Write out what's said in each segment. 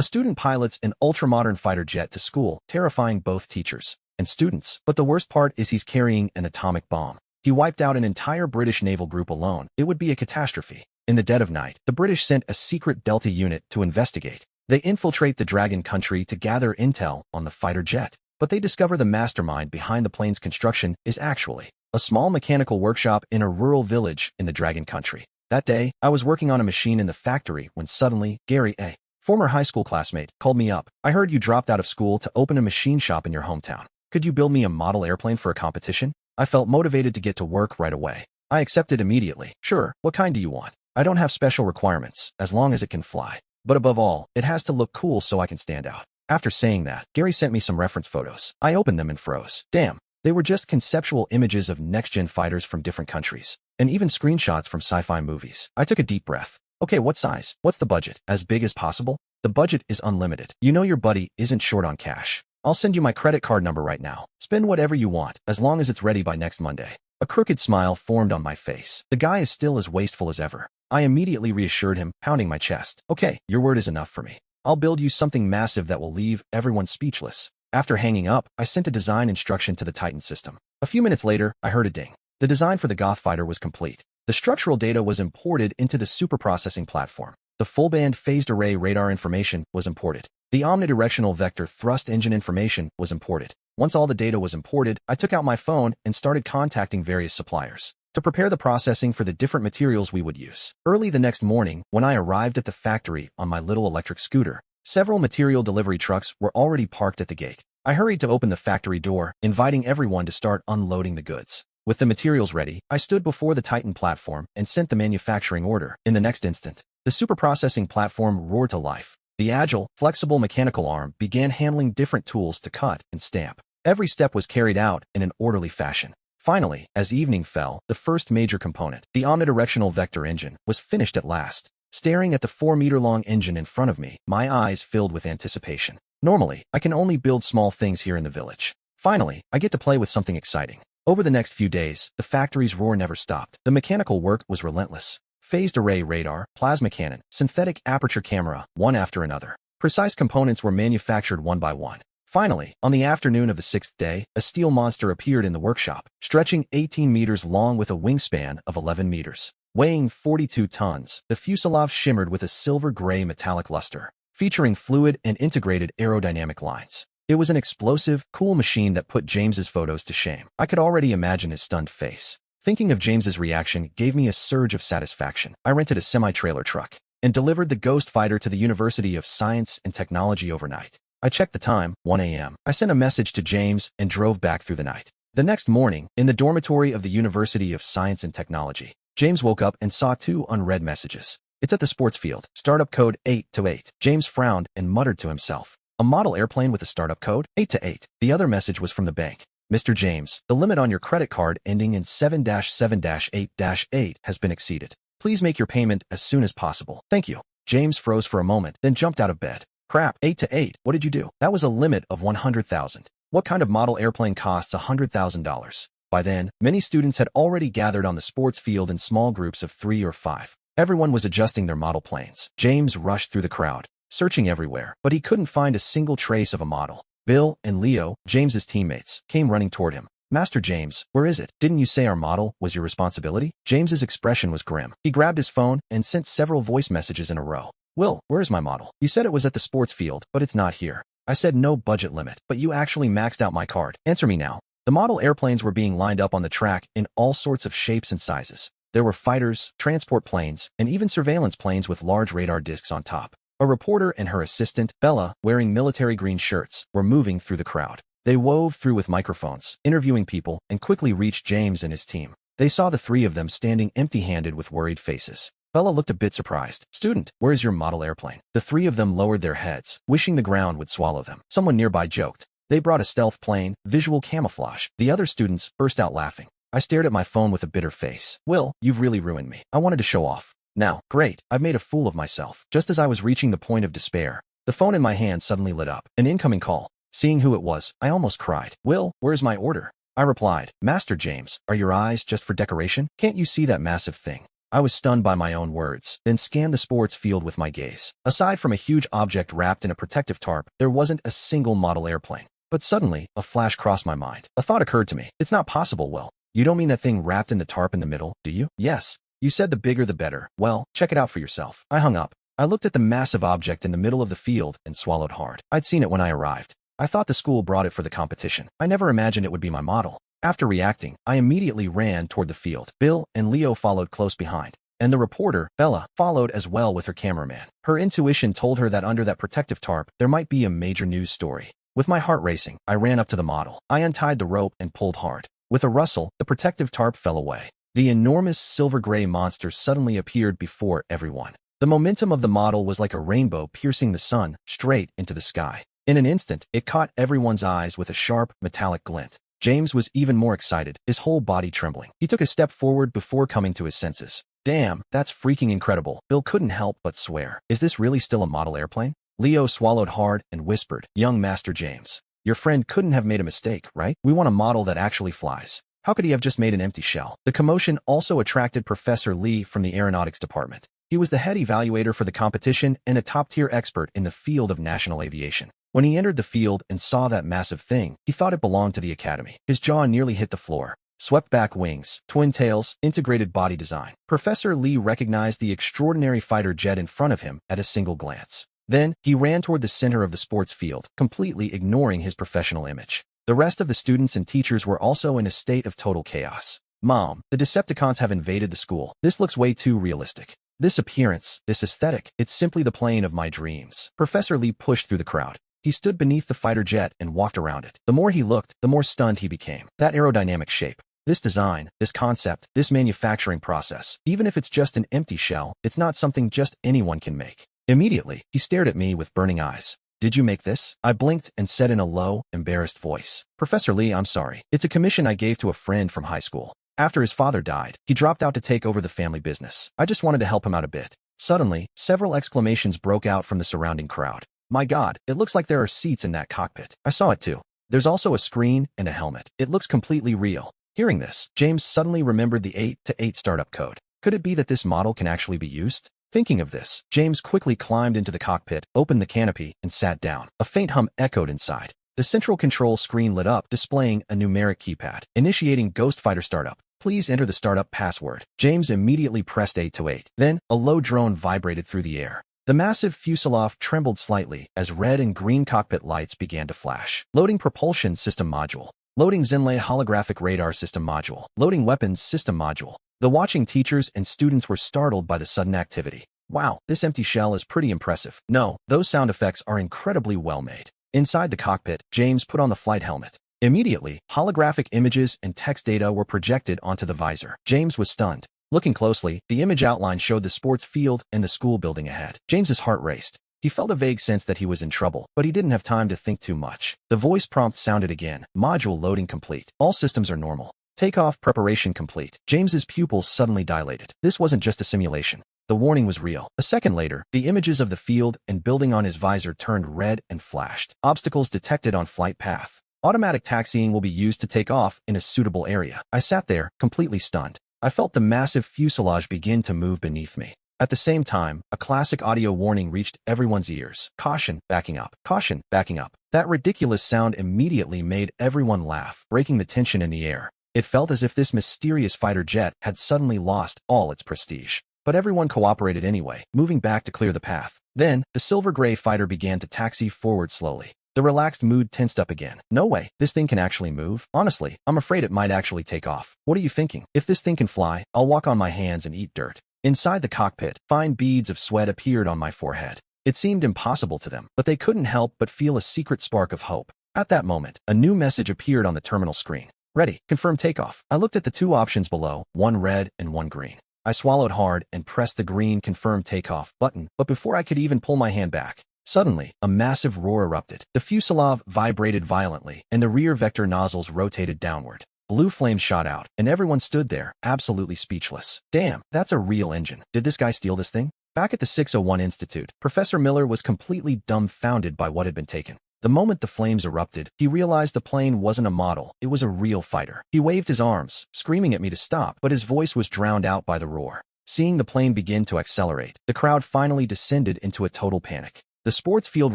A student pilots an ultramodern fighter jet to school, terrifying both teachers and students. But the worst part is he's carrying an atomic bomb. He wiped out an entire British naval group alone. It would be a catastrophe. In the dead of night, the British sent a secret Delta unit to investigate. They infiltrate the Dragon country to gather intel on the fighter jet. But they discover the mastermind behind the plane's construction is actually a small mechanical workshop in a rural village in the Dragon country. That day, I was working on a machine in the factory when suddenly, Gary, a former high school classmate, called me up. I heard you dropped out of school to open a machine shop in your hometown. Could you build me a model airplane for a competition? I felt motivated to get to work right away. I accepted immediately. Sure, what kind do you want? I don't have special requirements, as long as it can fly. But above all, it has to look cool so I can stand out. After saying that, Gary sent me some reference photos. I opened them and froze. Damn, they were just conceptual images of next-gen fighters from different countries, and even screenshots from sci-fi movies. I took a deep breath. Okay, what size? What's the budget? As big as possible? The budget is unlimited. You know your buddy isn't short on cash. I'll send you my credit card number right now. Spend whatever you want, as long as it's ready by next Monday. A crooked smile formed on my face. The guy is still as wasteful as ever. I immediately reassured him, pounding my chest. Okay, your word is enough for me. I'll build you something massive that will leave everyone speechless. After hanging up, I sent a design instruction to the Titan system. A few minutes later, I heard a ding. The design for the Goth fighter was complete. The structural data was imported into the superprocessing platform. The full-band phased array radar information was imported. The omnidirectional vector thrust engine information was imported. Once all the data was imported, I took out my phone and started contacting various suppliers to prepare the processing for the different materials we would use. Early the next morning, when I arrived at the factory on my little electric scooter, several material delivery trucks were already parked at the gate. I hurried to open the factory door, inviting everyone to start unloading the goods. With the materials ready, I stood before the Titan platform and sent the manufacturing order. In the next instant, the superprocessing platform roared to life. The agile, flexible mechanical arm began handling different tools to cut and stamp. Every step was carried out in an orderly fashion. Finally, as evening fell, the first major component, the omnidirectional vector engine, was finished at last. Staring at the 4-meter-long engine in front of me, my eyes filled with anticipation. Normally, I can only build small things here in the village. Finally, I get to play with something exciting. Over the next few days, the factory's roar never stopped. The mechanical work was relentless. Phased array radar, plasma cannon, synthetic aperture camera, one after another. Precise components were manufactured one by one. Finally, on the afternoon of the 6th day, a steel monster appeared in the workshop, stretching 18 meters long with a wingspan of 11 meters. Weighing 42 tons, the fuselage shimmered with a silver-gray metallic luster, featuring fluid and integrated aerodynamic lines. It was an explosive, cool machine that put James's photos to shame. I could already imagine his stunned face. Thinking of James's reaction gave me a surge of satisfaction. I rented a semi-trailer truck and delivered the Ghost fighter to the University of Science and Technology overnight. I checked the time, 1 a.m. I sent a message to James and drove back through the night. The next morning, in the dormitory of the University of Science and Technology, James woke up and saw 2 unread messages. It's at the sports field. Startup code 8-8. James frowned and muttered to himself. A model airplane with a startup code? 8-8. The other message was from the bank. Mr. James, the limit on your credit card ending in 7-7-8-8 has been exceeded. Please make your payment as soon as possible. Thank you. James froze for a moment, then jumped out of bed. Crap, 8-8. What did you do? That was a limit of 100,000. What kind of model airplane costs $100,000? By then, many students had already gathered on the sports field in small groups of 3 or 5. Everyone was adjusting their model planes. James rushed through the crowd, searching everywhere, but he couldn't find a single trace of a model. Bill and Leo, James's teammates, came running toward him. Master James, where is it? Didn't you say our model was your responsibility? James's expression was grim. He grabbed his phone and sent several voice messages in a row. Will, where's my model? You said it was at the sports field, but it's not here. I said no budget limit, but you actually maxed out my card. Answer me now. The model airplanes were being lined up on the track in all sorts of shapes and sizes. There were fighters, transport planes, and even surveillance planes with large radar discs on top. A reporter and her assistant, Bella, wearing military green shirts, were moving through the crowd. They wove through with microphones, interviewing people, and quickly reached James and his team. They saw the 3 of them standing empty-handed with worried faces. Bella looked a bit surprised. Student, where is your model airplane? The 3 of them lowered their heads, wishing the ground would swallow them. Someone nearby joked. They brought a stealth plane, visual camouflage. The other students burst out laughing. I stared at my phone with a bitter face. Will, you've really ruined me. I wanted to show off. Now, great, I've made a fool of myself. Just as I was reaching the point of despair, the phone in my hand suddenly lit up. An incoming call. Seeing who it was, I almost cried. Will, where's my order? I replied, Master James, are your eyes just for decoration? Can't you see that massive thing? I was stunned by my own words, then scanned the sports field with my gaze. Aside from a huge object wrapped in a protective tarp, there wasn't a single model airplane. But suddenly, a flash crossed my mind. A thought occurred to me. It's not possible, Will. You don't mean that thing wrapped in the tarp in the middle, do you? Yes. You said the bigger the better. Well, check it out for yourself. I hung up. I looked at the massive object in the middle of the field and swallowed hard. I'd seen it when I arrived. I thought the school brought it for the competition. I never imagined it would be my model. After reacting, I immediately ran toward the field. Bill and Leo followed close behind. And the reporter, Bella, followed as well with her cameraman. Her intuition told her that under that protective tarp, there might be a major news story. With my heart racing, I ran up to the model. I untied the rope and pulled hard. With a rustle, the protective tarp fell away. The enormous silver-gray monster suddenly appeared before everyone. The momentum of the model was like a rainbow piercing the sun straight into the sky. In an instant, it caught everyone's eyes with a sharp, metallic glint. James was even more excited, his whole body trembling. He took a step forward before coming to his senses. Damn, that's freaking incredible. Bill couldn't help but swear. Is this really still a model airplane? Leo swallowed hard and whispered, Young Master James, your friend couldn't have made a mistake, right? We want a model that actually flies. How could he have just made an empty shell? The commotion also attracted Professor Lee from the aeronautics department. He was the head evaluator for the competition and a top-tier expert in the field of national aviation. When he entered the field and saw that massive thing, he thought it belonged to the academy. His jaw nearly hit the floor. Swept back wings, twin tails, integrated body design. Professor Lee recognized the extraordinary fighter jet in front of him at a single glance. Then, he ran toward the center of the sports field, completely ignoring his professional image. The rest of the students and teachers were also in a state of total chaos. Mom, the Decepticons have invaded the school. This looks way too realistic. This appearance, this aesthetic, it's simply the plane of my dreams. Professor Lee pushed through the crowd. He stood beneath the fighter jet and walked around it. The more he looked, the more stunned he became. That aerodynamic shape, this design, this concept, this manufacturing process, even if it's just an empty shell, it's not something just anyone can make. Immediately, he stared at me with burning eyes. Did you make this? I blinked and said in a low, embarrassed voice. Professor Lee, I'm sorry. It's a commission I gave to a friend from high school. After his father died, he dropped out to take over the family business. I just wanted to help him out a bit. Suddenly, several exclamations broke out from the surrounding crowd. My God, it looks like there are seats in that cockpit. I saw it too. There's also a screen and a helmet. It looks completely real. Hearing this, James suddenly remembered the 8-8 startup code. Could it be that this model can actually be used? Thinking of this, James quickly climbed into the cockpit, opened the canopy, and sat down. A faint hum echoed inside. The central control screen lit up, displaying a numeric keypad. Initiating Ghost Fighter startup. Please enter the startup password. James immediately pressed 8-8. Then, a low drone vibrated through the air. The massive fuselage trembled slightly as red and green cockpit lights began to flash. Loading propulsion system module. Loading Zenlai holographic radar system module. Loading weapons system module. The watching teachers and students were startled by the sudden activity. Wow, this empty shell is pretty impressive. No, those sound effects are incredibly well made. Inside the cockpit, James put on the flight helmet. Immediately, holographic images and text data were projected onto the visor. James was stunned. Looking closely, the image outline showed the sports field and the school building ahead. James's heart raced. He felt a vague sense that he was in trouble, but he didn't have time to think too much. The voice prompt sounded again. Module loading complete. All systems are normal. Takeoff preparation complete. James's pupils suddenly dilated. This wasn't just a simulation. The warning was real. A second later, the images of the field and building on his visor turned red and flashed. Obstacles detected on flight path. Automatic taxiing will be used to take off in a suitable area. I sat there, completely stunned. I felt the massive fuselage begin to move beneath me. At the same time, a classic audio warning reached everyone's ears. Caution, backing up. Caution, backing up. That ridiculous sound immediately made everyone laugh, breaking the tension in the air. It felt as if this mysterious fighter jet had suddenly lost all its prestige. But everyone cooperated anyway, moving back to clear the path. Then, the silver-gray fighter began to taxi forward slowly. The relaxed mood tensed up again. No way, this thing can actually move? Honestly, I'm afraid it might actually take off. What are you thinking? If this thing can fly, I'll walk on my hands and eat dirt. Inside the cockpit, fine beads of sweat appeared on my forehead. It seemed impossible to them, but they couldn't help but feel a secret spark of hope. At that moment, a new message appeared on the terminal screen. Ready, confirm takeoff. I looked at the two options below, one red and one green. I swallowed hard and pressed the green confirm takeoff button, but before I could even pull my hand back, suddenly, a massive roar erupted. The fuselage vibrated violently, and the rear vector nozzles rotated downward. Blue flames shot out, and everyone stood there, absolutely speechless. Damn, that's a real engine. Did this guy steal this thing? Back at the 601 Institute, Professor Miller was completely dumbfounded by what had been taken. The moment the flames erupted, he realized the plane wasn't a model, it was a real fighter. He waved his arms, screaming at me to stop, but his voice was drowned out by the roar. Seeing the plane begin to accelerate, the crowd finally descended into a total panic. The sports field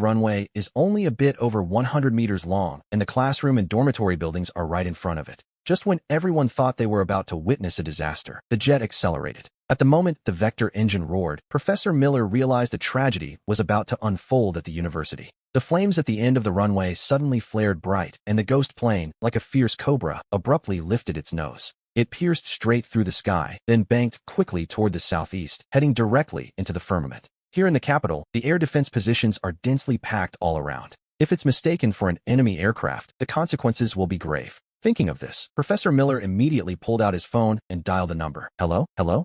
runway is only a bit over 100 meters long, and the classroom and dormitory buildings are right in front of it. Just when everyone thought they were about to witness a disaster, the jet accelerated. At the moment the Vector engine roared, Professor Miller realized a tragedy was about to unfold at the university. The flames at the end of the runway suddenly flared bright, and the ghost plane, like a fierce cobra, abruptly lifted its nose. It pierced straight through the sky, then banked quickly toward the southeast, heading directly into the firmament. Here in the capital, the air defense positions are densely packed all around. If it's mistaken for an enemy aircraft, the consequences will be grave. Thinking of this, Professor Miller immediately pulled out his phone and dialed a number. Hello?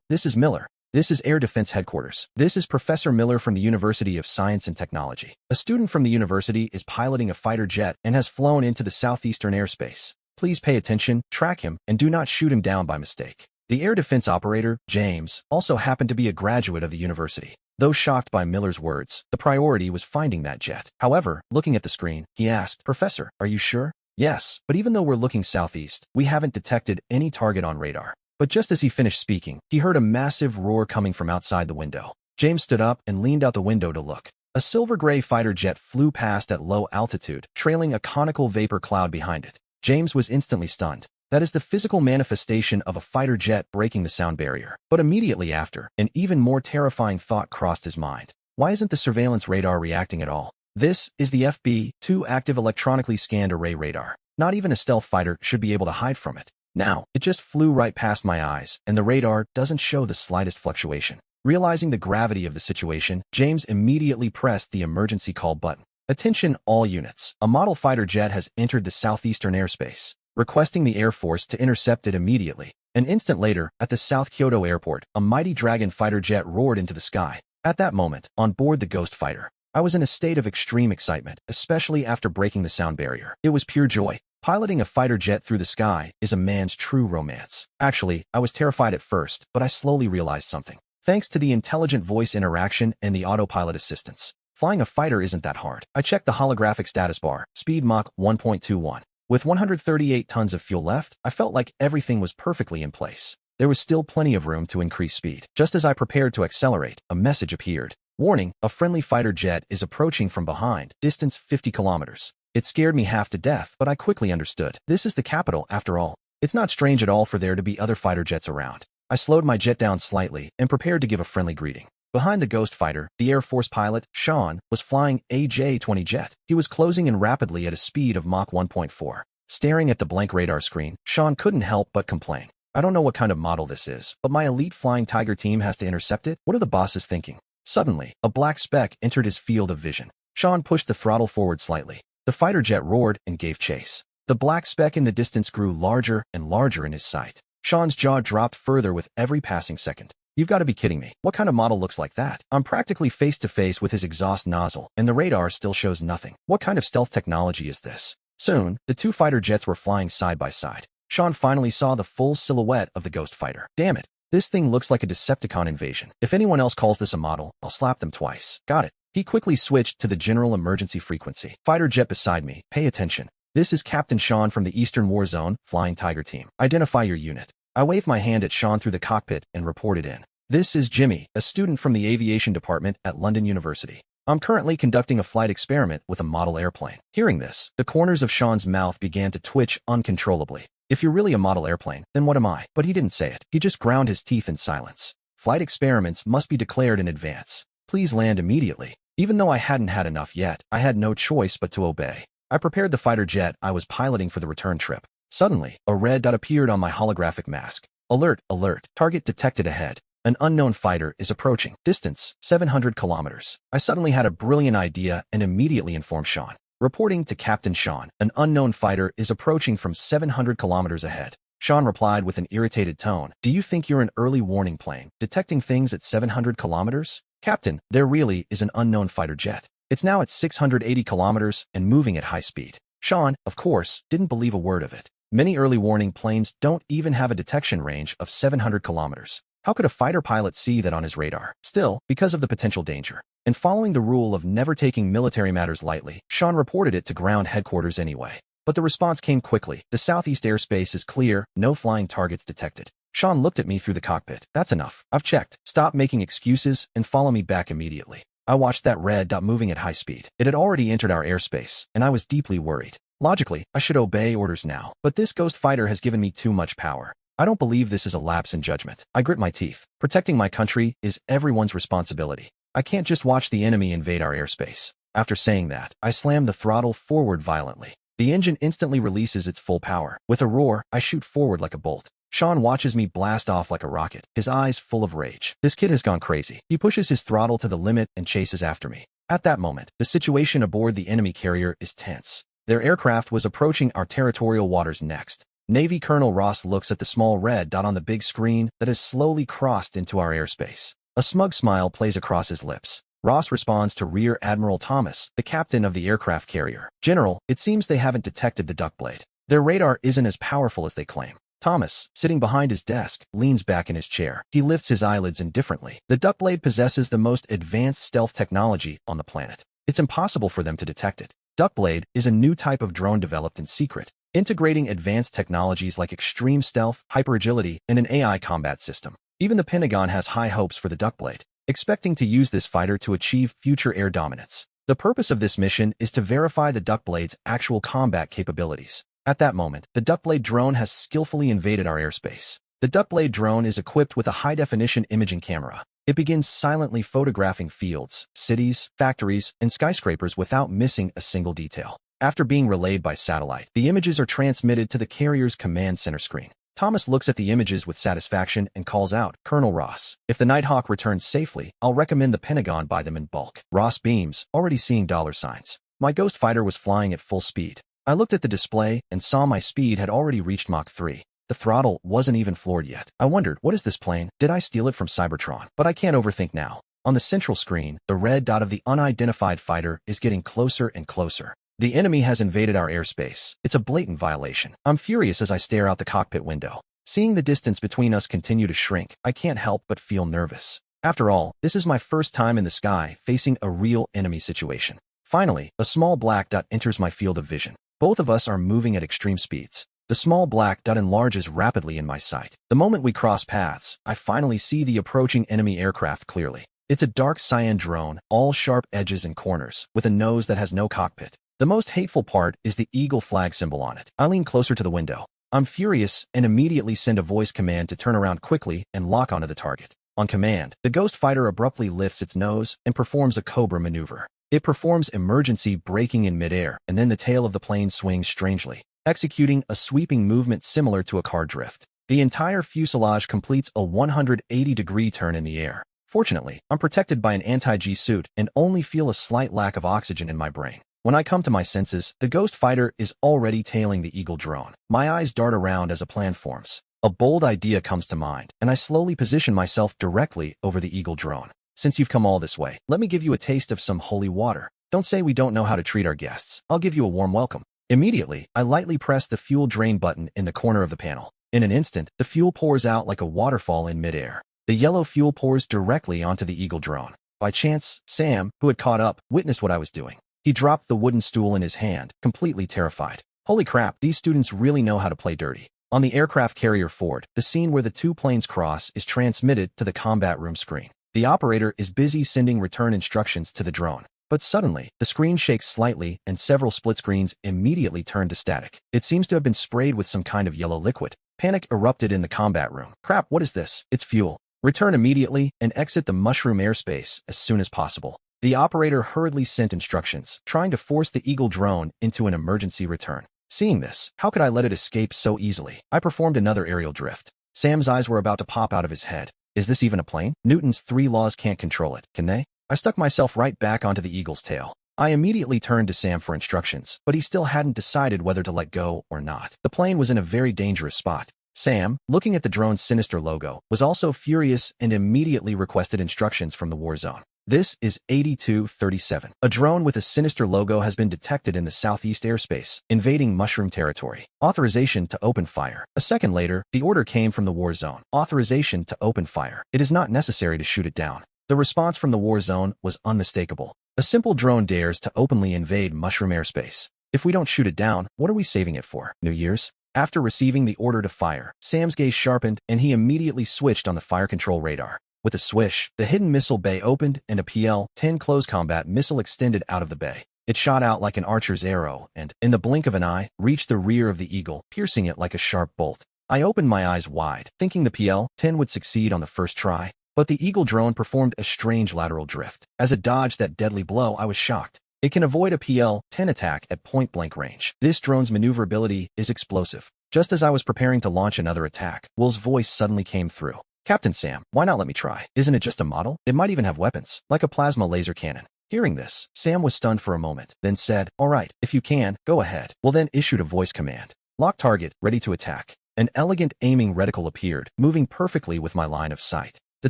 This is Miller. This is Air Defense Headquarters. This is Professor Miller from the University of Science and Technology. A student from the university is piloting a fighter jet and has flown into the southeastern airspace. Please pay attention, track him, and do not shoot him down by mistake. The air defense operator, James, also happened to be a graduate of the university. Though shocked by Miller's words, the priority was finding that jet. However, looking at the screen, he asked, Professor, are you sure? Yes, but even though we're looking southeast, we haven't detected any target on radar. But just as he finished speaking, he heard a massive roar coming from outside the window. James stood up and leaned out the window to look. A silver-gray fighter jet flew past at low altitude, trailing a conical vapor cloud behind it. James was instantly stunned. That is the physical manifestation of a fighter jet breaking the sound barrier. But immediately after, an even more terrifying thought crossed his mind. Why isn't the surveillance radar reacting at all? This is the FB-2 active electronically scanned array radar. Not even a stealth fighter should be able to hide from it. Now, it just flew right past my eyes, and the radar doesn't show the slightest fluctuation. Realizing the gravity of the situation, James immediately pressed the emergency call button. Attention all units. A model fighter jet has entered the southeastern airspace, requesting the Air Force to intercept it immediately. An instant later, at the South Kyoto airport, a mighty Dragon fighter jet roared into the sky. At that moment, on board the Ghost fighter, I was in a state of extreme excitement, especially after breaking the sound barrier. It was pure joy. Piloting a fighter jet through the sky is a man's true romance. Actually, I was terrified at first, but I slowly realized something. Thanks to the intelligent voice interaction and the autopilot assistance, flying a fighter isn't that hard. I checked the holographic status bar, speed Mach 1.21. With 138 tons of fuel left, I felt like everything was perfectly in place. There was still plenty of room to increase speed. Just as I prepared to accelerate, a message appeared. Warning, a friendly fighter jet is approaching from behind, distance 50 kilometers. It scared me half to death, but I quickly understood. This is the capital, after all. It's not strange at all for there to be other fighter jets around. I slowed my jet down slightly and prepared to give a friendly greeting. Behind the Ghost fighter, the Air Force pilot, Sean, was flying a J-20 jet. He was closing in rapidly at a speed of Mach 1.4. Staring at the blank radar screen, Sean couldn't help but complain. I don't know what kind of model this is, but my elite Flying Tiger team has to intercept it? What are the bosses thinking? Suddenly, a black speck entered his field of vision. Sean pushed the throttle forward slightly. The fighter jet roared and gave chase. The black speck in the distance grew larger and larger in his sight. Sean's jaw dropped further with every passing second. You've got to be kidding me. What kind of model looks like that? I'm practically face to face with his exhaust nozzle, and the radar still shows nothing. What kind of stealth technology is this? Soon, the two fighter jets were flying side by side. Sean finally saw the full silhouette of the Ghost fighter. Damn it. This thing looks like a Decepticon invasion. If anyone else calls this a model, I'll slap them twice. Got it. He quickly switched to the general emergency frequency. Fighter jet beside me, pay attention. This is Captain Sean from the Eastern War Zone, Flying Tiger Team. Identify your unit. I waved my hand at Sean through the cockpit and reported in. This is Jimmy, a student from the aviation department at London University. I'm currently conducting a flight experiment with a model airplane. Hearing this, the corners of Sean's mouth began to twitch uncontrollably. If you're really a model airplane, then what am I? But he didn't say it. He just ground his teeth in silence. Flight experiments must be declared in advance. Please land immediately. Even though I hadn't had enough yet, I had no choice but to obey. I prepared the fighter jet I was piloting for the return trip. Suddenly, a red dot appeared on my holographic mask. Alert, alert. Target detected ahead. An unknown fighter is approaching. Distance, 700 kilometers. I suddenly had a brilliant idea and immediately informed Sean. Reporting to Captain Sean, an unknown fighter is approaching from 700 kilometers ahead. Sean replied with an irritated tone. Do you think you're an early warning plane, detecting things at 700 kilometers? Captain, there really is an unknown fighter jet. It's now at 680 kilometers and moving at high speed. Sean, of course, didn't believe a word of it. Many early warning planes don't even have a detection range of 700 kilometers. How could a fighter pilot see that on his radar? Still, because of the potential danger, and following the rule of never taking military matters lightly, Sean reported it to ground headquarters anyway. But the response came quickly. The southeast airspace is clear, no flying targets detected. Sean looked at me through the cockpit. That's enough. I've checked. Stop making excuses and follow me back immediately. I watched that red dot moving at high speed. It had already entered our airspace, and I was deeply worried. Logically, I should obey orders now, but this ghost fighter has given me too much power. I don't believe this is a lapse in judgment. I grit my teeth. Protecting my country is everyone's responsibility. I can't just watch the enemy invade our airspace. After saying that, I slam the throttle forward violently. The engine instantly releases its full power. With a roar, I shoot forward like a bolt. Sean watches me blast off like a rocket, his eyes full of rage. This kid has gone crazy. He pushes his throttle to the limit and chases after me. At that moment, the situation aboard the enemy carrier is tense. Their aircraft was approaching our territorial waters next. Navy Colonel Ross looks at the small red dot on the big screen that has slowly crossed into our airspace. A smug smile plays across his lips. Ross responds to Rear Admiral Thomas, the captain of the aircraft carrier. General, it seems they haven't detected the duckblade. Their radar isn't as powerful as they claim. Thomas, sitting behind his desk, leans back in his chair. He lifts his eyelids indifferently. The duckblade possesses the most advanced stealth technology on the planet. It's impossible for them to detect it. Duckblade is a new type of drone developed in secret, integrating advanced technologies like extreme stealth, hyperagility, and an AI combat system. Even the Pentagon has high hopes for the duckblade, expecting to use this fighter to achieve future air dominance. The purpose of this mission is to verify the duckblade's actual combat capabilities. At that moment, the duckblade drone has skillfully invaded our airspace. The duckblade drone is equipped with a high-definition imaging camera. It begins silently photographing fields, cities, factories, and skyscrapers without missing a single detail. After being relayed by satellite, the images are transmitted to the carrier's command center screen. Thomas looks at the images with satisfaction and calls out, "Colonel Ross, if the Nighthawk returns safely, I'll recommend the Pentagon buy them in bulk." Ross beams, already seeing dollar signs. My ghost fighter was flying at full speed. I looked at the display and saw my speed had already reached Mach 3. The throttle wasn't even floored yet. I wondered, what is this plane? Did I steal it from Cybertron? But I can't overthink now. On the central screen, the red dot of the unidentified fighter is getting closer and closer. The enemy has invaded our airspace. It's a blatant violation. I'm furious as I stare out the cockpit window. Seeing the distance between us continue to shrink, I can't help but feel nervous. After all, this is my first time in the sky facing a real enemy situation. Finally, a small black dot enters my field of vision. Both of us are moving at extreme speeds. The small black dot enlarges rapidly in my sight. The moment we cross paths, I finally see the approaching enemy aircraft clearly. It's a dark cyan drone, all sharp edges and corners, with a nose that has no cockpit. The most hateful part is the eagle flag symbol on it. I lean closer to the window. I'm furious and immediately send a voice command to turn around quickly and lock onto the target. On command, the ghost fighter abruptly lifts its nose and performs a Cobra maneuver. It performs emergency braking in midair, and then the tail of the plane swings strangely, executing a sweeping movement similar to a car drift. The entire fuselage completes a 180-degree turn in the air. Fortunately, I'm protected by an anti-G suit and only feel a slight lack of oxygen in my brain. When I come to my senses, the ghost fighter is already tailing the Eagle drone. My eyes dart around as a plan forms. A bold idea comes to mind, and I slowly position myself directly over the Eagle drone. Since you've come all this way, let me give you a taste of some holy water. Don't say we don't know how to treat our guests. I'll give you a warm welcome. Immediately, I lightly press the fuel drain button in the corner of the panel. In an instant, the fuel pours out like a waterfall in midair. The yellow fuel pours directly onto the Eagle drone. By chance, Sam, who had caught up, witnessed what I was doing. He dropped the wooden stool in his hand, completely terrified. Holy crap, these students really know how to play dirty. On the aircraft carrier Ford, the scene where the two planes cross is transmitted to the combat room screen. The operator is busy sending return instructions to the drone. But suddenly, the screen shakes slightly and several split screens immediately turn to static. It seems to have been sprayed with some kind of yellow liquid. Panic erupted in the combat room. Crap, what is this? It's fuel. Return immediately and exit the mushroom airspace as soon as possible. The operator hurriedly sent instructions, trying to force the Eagle drone into an emergency return. Seeing this, how could I let it escape so easily? I performed another aerial drift. Sam's eyes were about to pop out of his head. Is this even a plane? Newton's 3 laws can't control it, can they? I stuck myself right back onto the Eagle's tail. I immediately turned to Sam for instructions, but he still hadn't decided whether to let go or not. The plane was in a very dangerous spot. Sam, looking at the drone's sinister logo, was also furious and immediately requested instructions from the war zone. This is 8237. A drone with a sinister logo has been detected in the southeast airspace, invading mushroom territory. Authorization to open fire. A second later, the order came from the war zone. Authorization to open fire. It is not necessary to shoot it down. The response from the war zone was unmistakable. A simple drone dares to openly invade mushroom airspace. If we don't shoot it down, what are we saving it for? New Year's? After receiving the order to fire, Sam's gaze sharpened and he immediately switched on the fire control radar. With a swish, the hidden missile bay opened and a PL-10 close combat missile extended out of the bay. It shot out like an archer's arrow and, in the blink of an eye, reached the rear of the Eagle, piercing it like a sharp bolt. I opened my eyes wide, thinking the PL-10 would succeed on the first try, but the Eagle drone performed a strange lateral drift. As it dodged that deadly blow, I was shocked. It can avoid a PL-10 attack at point-blank range. This drone's maneuverability is explosive. Just as I was preparing to launch another attack, Will's voice suddenly came through. "Captain Sam, why not let me try? Isn't it just a model? It might even have weapons, like a plasma laser cannon." Hearing this, Sam was stunned for a moment, then said, "All right, if you can, go ahead." Will then issued a voice command. "Lock target, ready to attack." An elegant aiming reticle appeared, moving perfectly with my line of sight. The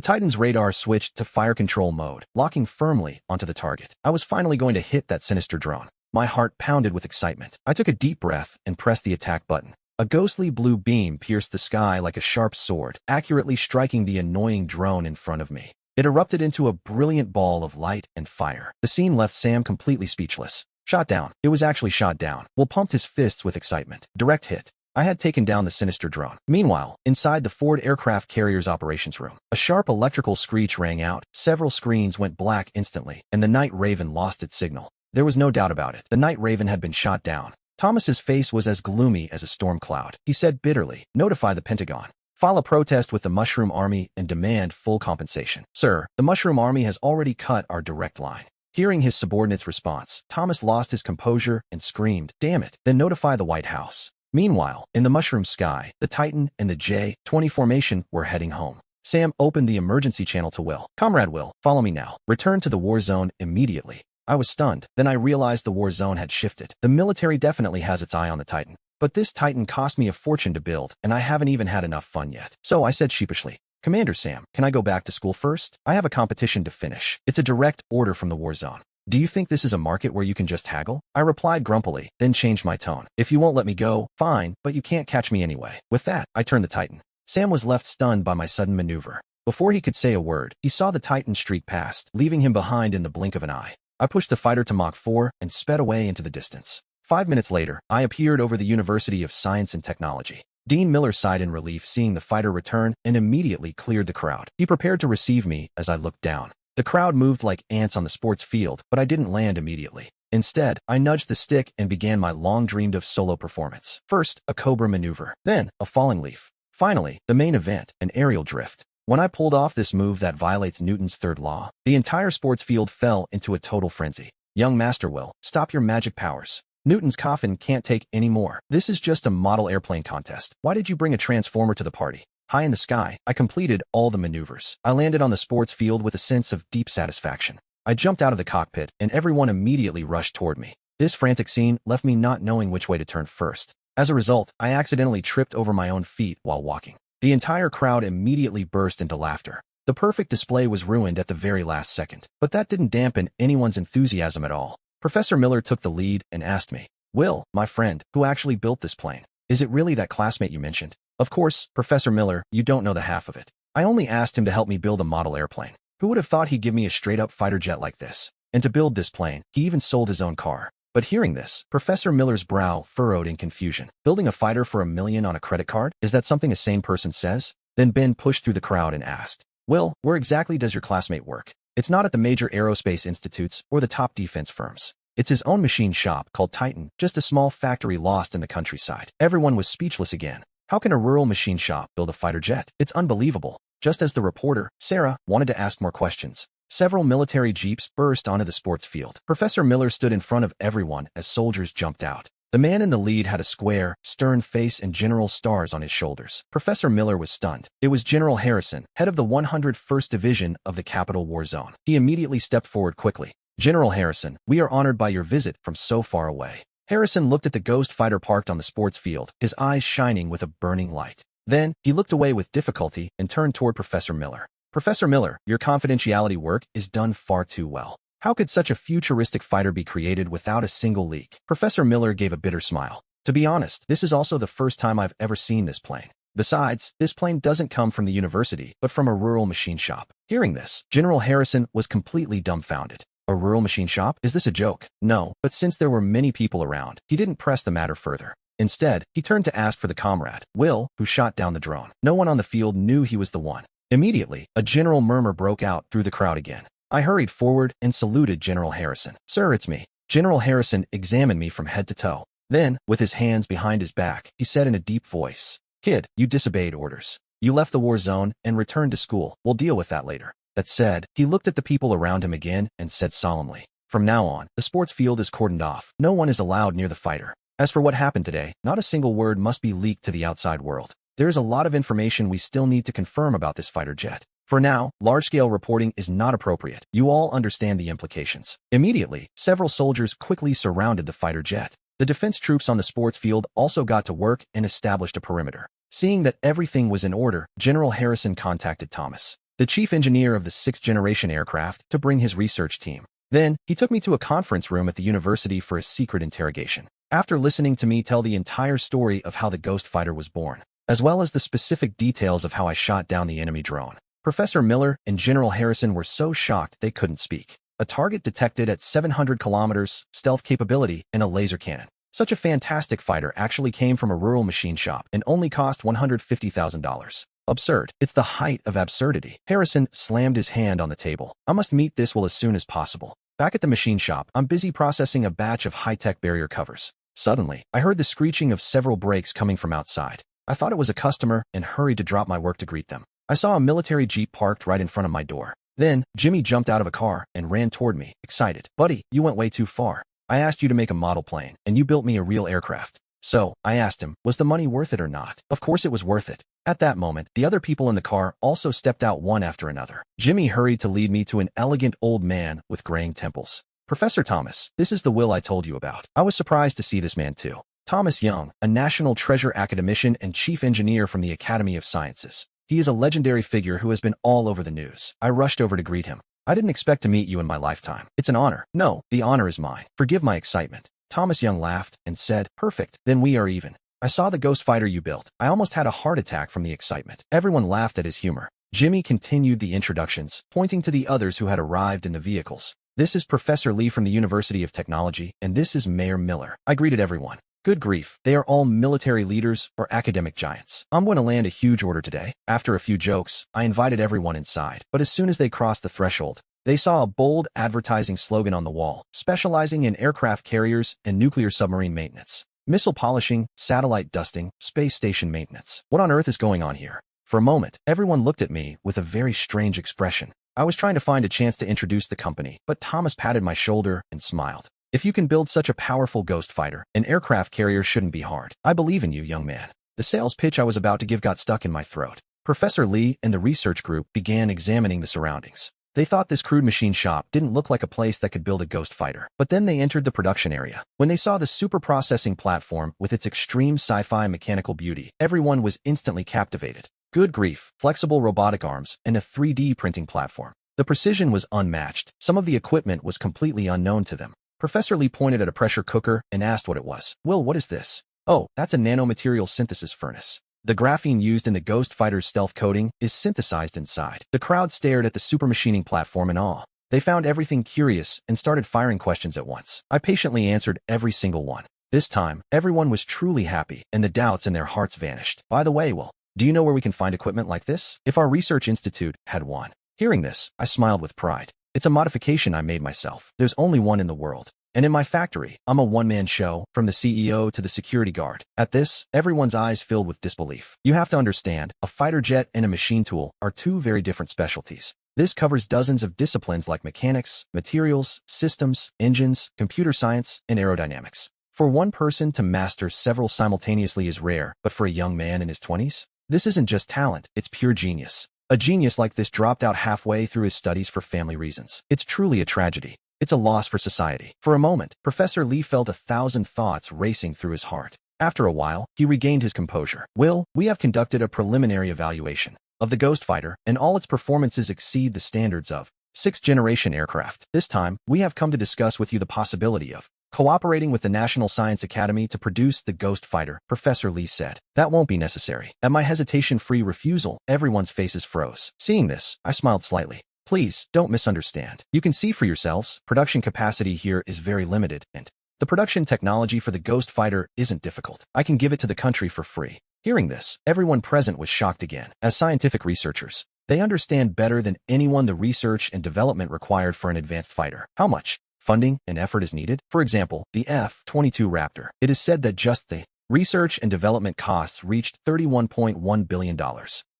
Titan's radar switched to fire control mode, locking firmly onto the target. I was finally going to hit that sinister drone. My heart pounded with excitement. I took a deep breath and pressed the attack button. A ghostly blue beam pierced the sky like a sharp sword, accurately striking the annoying drone in front of me. It erupted into a brilliant ball of light and fire. The scene left Sam completely speechless. Shot down. It was actually shot down. Will pumped his fists with excitement. Direct hit. I had taken down the sinister drone. Meanwhile, inside the Ford aircraft carrier's operations room, a sharp electrical screech rang out, several screens went black instantly, and the Night Raven lost its signal. There was no doubt about it. The Night Raven had been shot down. Thomas's face was as gloomy as a storm cloud. He said bitterly, "Notify the Pentagon. File a protest with the Mushroom Army and demand full compensation." "Sir, the Mushroom Army has already cut our direct line." Hearing his subordinate's response, Thomas lost his composure and screamed, "Damn it, then notify the White House." Meanwhile, in the mushroom sky, the Titan and the J-20 formation were heading home. Sam opened the emergency channel to Will. "Comrade Will, follow me now. Return to the war zone immediately." I was stunned. Then I realized the war zone had shifted. The military definitely has its eye on the Titan. But this Titan cost me a fortune to build, and I haven't even had enough fun yet. So I said sheepishly, "Commander Sam, can I go back to school first? I have a competition to finish. It's a direct order from the war zone. Do you think this is a market where you can just haggle?" I replied grumpily, then changed my tone. "If you won't let me go, fine, but you can't catch me anyway." With that, I turned the Titan. Sam was left stunned by my sudden maneuver. Before he could say a word, he saw the Titan streak past, leaving him behind in the blink of an eye. I pushed the fighter to Mach 4 and sped away into the distance. 5 minutes later, I appeared over the University of Science and Technology. Dean Miller sighed in relief seeing the fighter return and immediately cleared the crowd. He prepared to receive me as I looked down. The crowd moved like ants on the sports field, but I didn't land immediately. Instead, I nudged the stick and began my long-dreamed-of solo performance. First, a cobra maneuver, then a falling leaf. Finally, the main event, an aerial drift. When I pulled off this move that violates Newton's third law, the entire sports field fell into a total frenzy. "Young Master Will, stop your magic powers. Newton's coffin can't take any more. This is just a model airplane contest. Why did you bring a transformer to the party?" High in the sky, I completed all the maneuvers. I landed on the sports field with a sense of deep satisfaction. I jumped out of the cockpit, and everyone immediately rushed toward me. This frantic scene left me not knowing which way to turn first. As a result, I accidentally tripped over my own feet while walking. The entire crowd immediately burst into laughter. The perfect display was ruined at the very last second, but that didn't dampen anyone's enthusiasm at all. Professor Miller took the lead and asked me, "Will, my friend, who actually built this plane? Is it really that classmate you mentioned?" "Of course, Professor Miller, you don't know the half of it. I only asked him to help me build a model airplane. Who would have thought he'd give me a straight-up fighter jet like this? And to build this plane, he even sold his own car." But hearing this, Professor Miller's brow furrowed in confusion. Building a fighter for $1 million on a credit card? Is that something a sane person says? Then Ben pushed through the crowd and asked, "Will, where exactly does your classmate work?" "It's not at the major aerospace institutes or the top defense firms. It's his own machine shop called Titan, just a small factory lost in the countryside." Everyone was speechless again. How can a rural machine shop build a fighter jet? It's unbelievable. Just as the reporter, Sarah, wanted to ask more questions, several military jeeps burst onto the sports field. Professor Miller stood in front of everyone as soldiers jumped out. The man in the lead had a square, stern face and general stars on his shoulders. Professor Miller was stunned. It was General Harrison, head of the 101st Division of the Capital War Zone. He immediately stepped forward quickly. "General Harrison, we are honored by your visit from so far away." Harrison looked at the ghost fighter parked on the sports field, his eyes shining with a burning light. Then, he looked away with difficulty and turned toward Professor Miller. "Professor Miller, your confidentiality work is done far too well. How could such a futuristic fighter be created without a single leak?" Professor Miller gave a bitter smile. "To be honest, this is also the first time I've ever seen this plane. Besides, this plane doesn't come from the university, but from a rural machine shop." Hearing this, General Harrison was completely dumbfounded. "A rural machine shop? Is this a joke?" "No, but since there were many people around, he didn't press the matter further. Instead, he turned to ask for the comrade, Will, who shot down the drone. No one on the field knew he was the one. Immediately, a general murmur broke out through the crowd again. I hurried forward and saluted General Harrison. Sir, it's me. General Harrison examined me from head to toe. Then, with his hands behind his back, he said in a deep voice, Kid, you disobeyed orders. You left the war zone and returned to school. We'll deal with that later. That said, he looked at the people around him again and said solemnly, From now on, the sports field is cordoned off. No one is allowed near the fighter. As for what happened today, not a single word must be leaked to the outside world. There is a lot of information we still need to confirm about this fighter jet. For now, large-scale reporting is not appropriate. You all understand the implications. Immediately, several soldiers quickly surrounded the fighter jet. The defense troops on the sports field also got to work and established a perimeter. Seeing that everything was in order, General Harrison contacted Thomas, the chief engineer of the 6th-generation aircraft, to bring his research team. Then, he took me to a conference room at the university for a secret interrogation. After listening to me tell the entire story of how the Ghost Fighter was born, as well as the specific details of how I shot down the enemy drone, Professor Miller and General Harrison were so shocked they couldn't speak. A target detected at 700 kilometers, stealth capability, and a laser cannon. Such a fantastic fighter actually came from a rural machine shop and only cost $150,000. Absurd. It's the height of absurdity. Harrison slammed his hand on the table. I must meet this Will as soon as possible. Back at the machine shop, I'm busy processing a batch of high-tech barrier covers. Suddenly, I heard the screeching of several brakes coming from outside. I thought it was a customer and hurried to drop my work to greet them. I saw a military jeep parked right in front of my door. Then, Jimmy jumped out of a car and ran toward me, excited. Buddy, you went way too far. I asked you to make a model plane, and you built me a real aircraft. So, I asked him, was the money worth it or not? Of course it was worth it. At that moment, the other people in the car also stepped out one after another. Jimmy hurried to lead me to an elegant old man with graying temples. Professor Thomas, this is the Will I told you about. I was surprised to see this man too. Thomas Young, a National Treasure academician and chief engineer from the Academy of Sciences. He is a legendary figure who has been all over the news. I rushed over to greet him. I didn't expect to meet you in my lifetime. It's an honor. No, the honor is mine. Forgive my excitement. Thomas Young laughed and said, Perfect, then we are even. I saw the Ghost Fighter you built. I almost had a heart attack from the excitement. Everyone laughed at his humor. Jimmy continued the introductions, pointing to the others who had arrived in the vehicles. This is Professor Lee from the University of Technology, and this is Mayor Miller. I greeted everyone. Good grief, they are all military leaders or academic giants. I'm going to land a huge order today. After a few jokes, I invited everyone inside. But as soon as they crossed the threshold, they saw a bold advertising slogan on the wall, specializing in aircraft carriers and nuclear submarine maintenance. Missile polishing, satellite dusting, space station maintenance. What on earth is going on here? For a moment, everyone looked at me with a very strange expression. I was trying to find a chance to introduce the company, but Thomas patted my shoulder and smiled. If you can build such a powerful Ghost Fighter, an aircraft carrier shouldn't be hard. I believe in you, young man. The sales pitch I was about to give got stuck in my throat. Professor Lee and the research group began examining the surroundings. They thought this crude machine shop didn't look like a place that could build a Ghost Fighter. But then they entered the production area. When they saw the super processing platform with its extreme sci-fi mechanical beauty, everyone was instantly captivated. Good grief, flexible robotic arms, and a 3D printing platform. The precision was unmatched. Some of the equipment was completely unknown to them. Professor Lee pointed at a pressure cooker and asked what it was. Will, what is this? Oh, that's a nanomaterial synthesis furnace. The graphene used in the Ghost Fighter's stealth coating is synthesized inside. The crowd stared at the supermachining platform in awe. They found everything curious and started firing questions at once. I patiently answered every single one. This time, everyone was truly happy, and the doubts in their hearts vanished. By the way, Will, do you know where we can find equipment like this? If our research institute had one. Hearing this, I smiled with pride. It's a modification I made myself. There's only one in the world. And in my factory, I'm a one-man show, from the CEO to the security guard. At this, everyone's eyes filled with disbelief. You have to understand, a fighter jet and a machine tool are two very different specialties. This covers dozens of disciplines like mechanics, materials, systems, engines, computer science, and aerodynamics. For one person to master several simultaneously is rare, but for a young man in his 20s, this isn't just talent, it's pure genius. A genius like this dropped out halfway through his studies for family reasons. It's truly a tragedy. It's a loss for society. For a moment, Professor Lee felt 1,000 thoughts racing through his heart. After a while, he regained his composure. Will, we have conducted a preliminary evaluation of the Ghost Fighter, and all its performances exceed the standards of 6th-generation aircraft. This time, we have come to discuss with you the possibility of cooperating with the National Science Academy to produce the Ghost Fighter, Professor Lee said. That won't be necessary. At my hesitation-free refusal, everyone's faces froze. Seeing this, I smiled slightly. Please, don't misunderstand. You can see for yourselves, production capacity here is very limited, and The production technology for the Ghost Fighter isn't difficult. I can give it to the country for free. Hearing this, everyone present was shocked again. As scientific researchers, they understand better than anyone the research and development required for an advanced fighter. How much funding and effort is needed? For example, the F-22 Raptor. It is said that just the research and development costs reached $31.1 billion.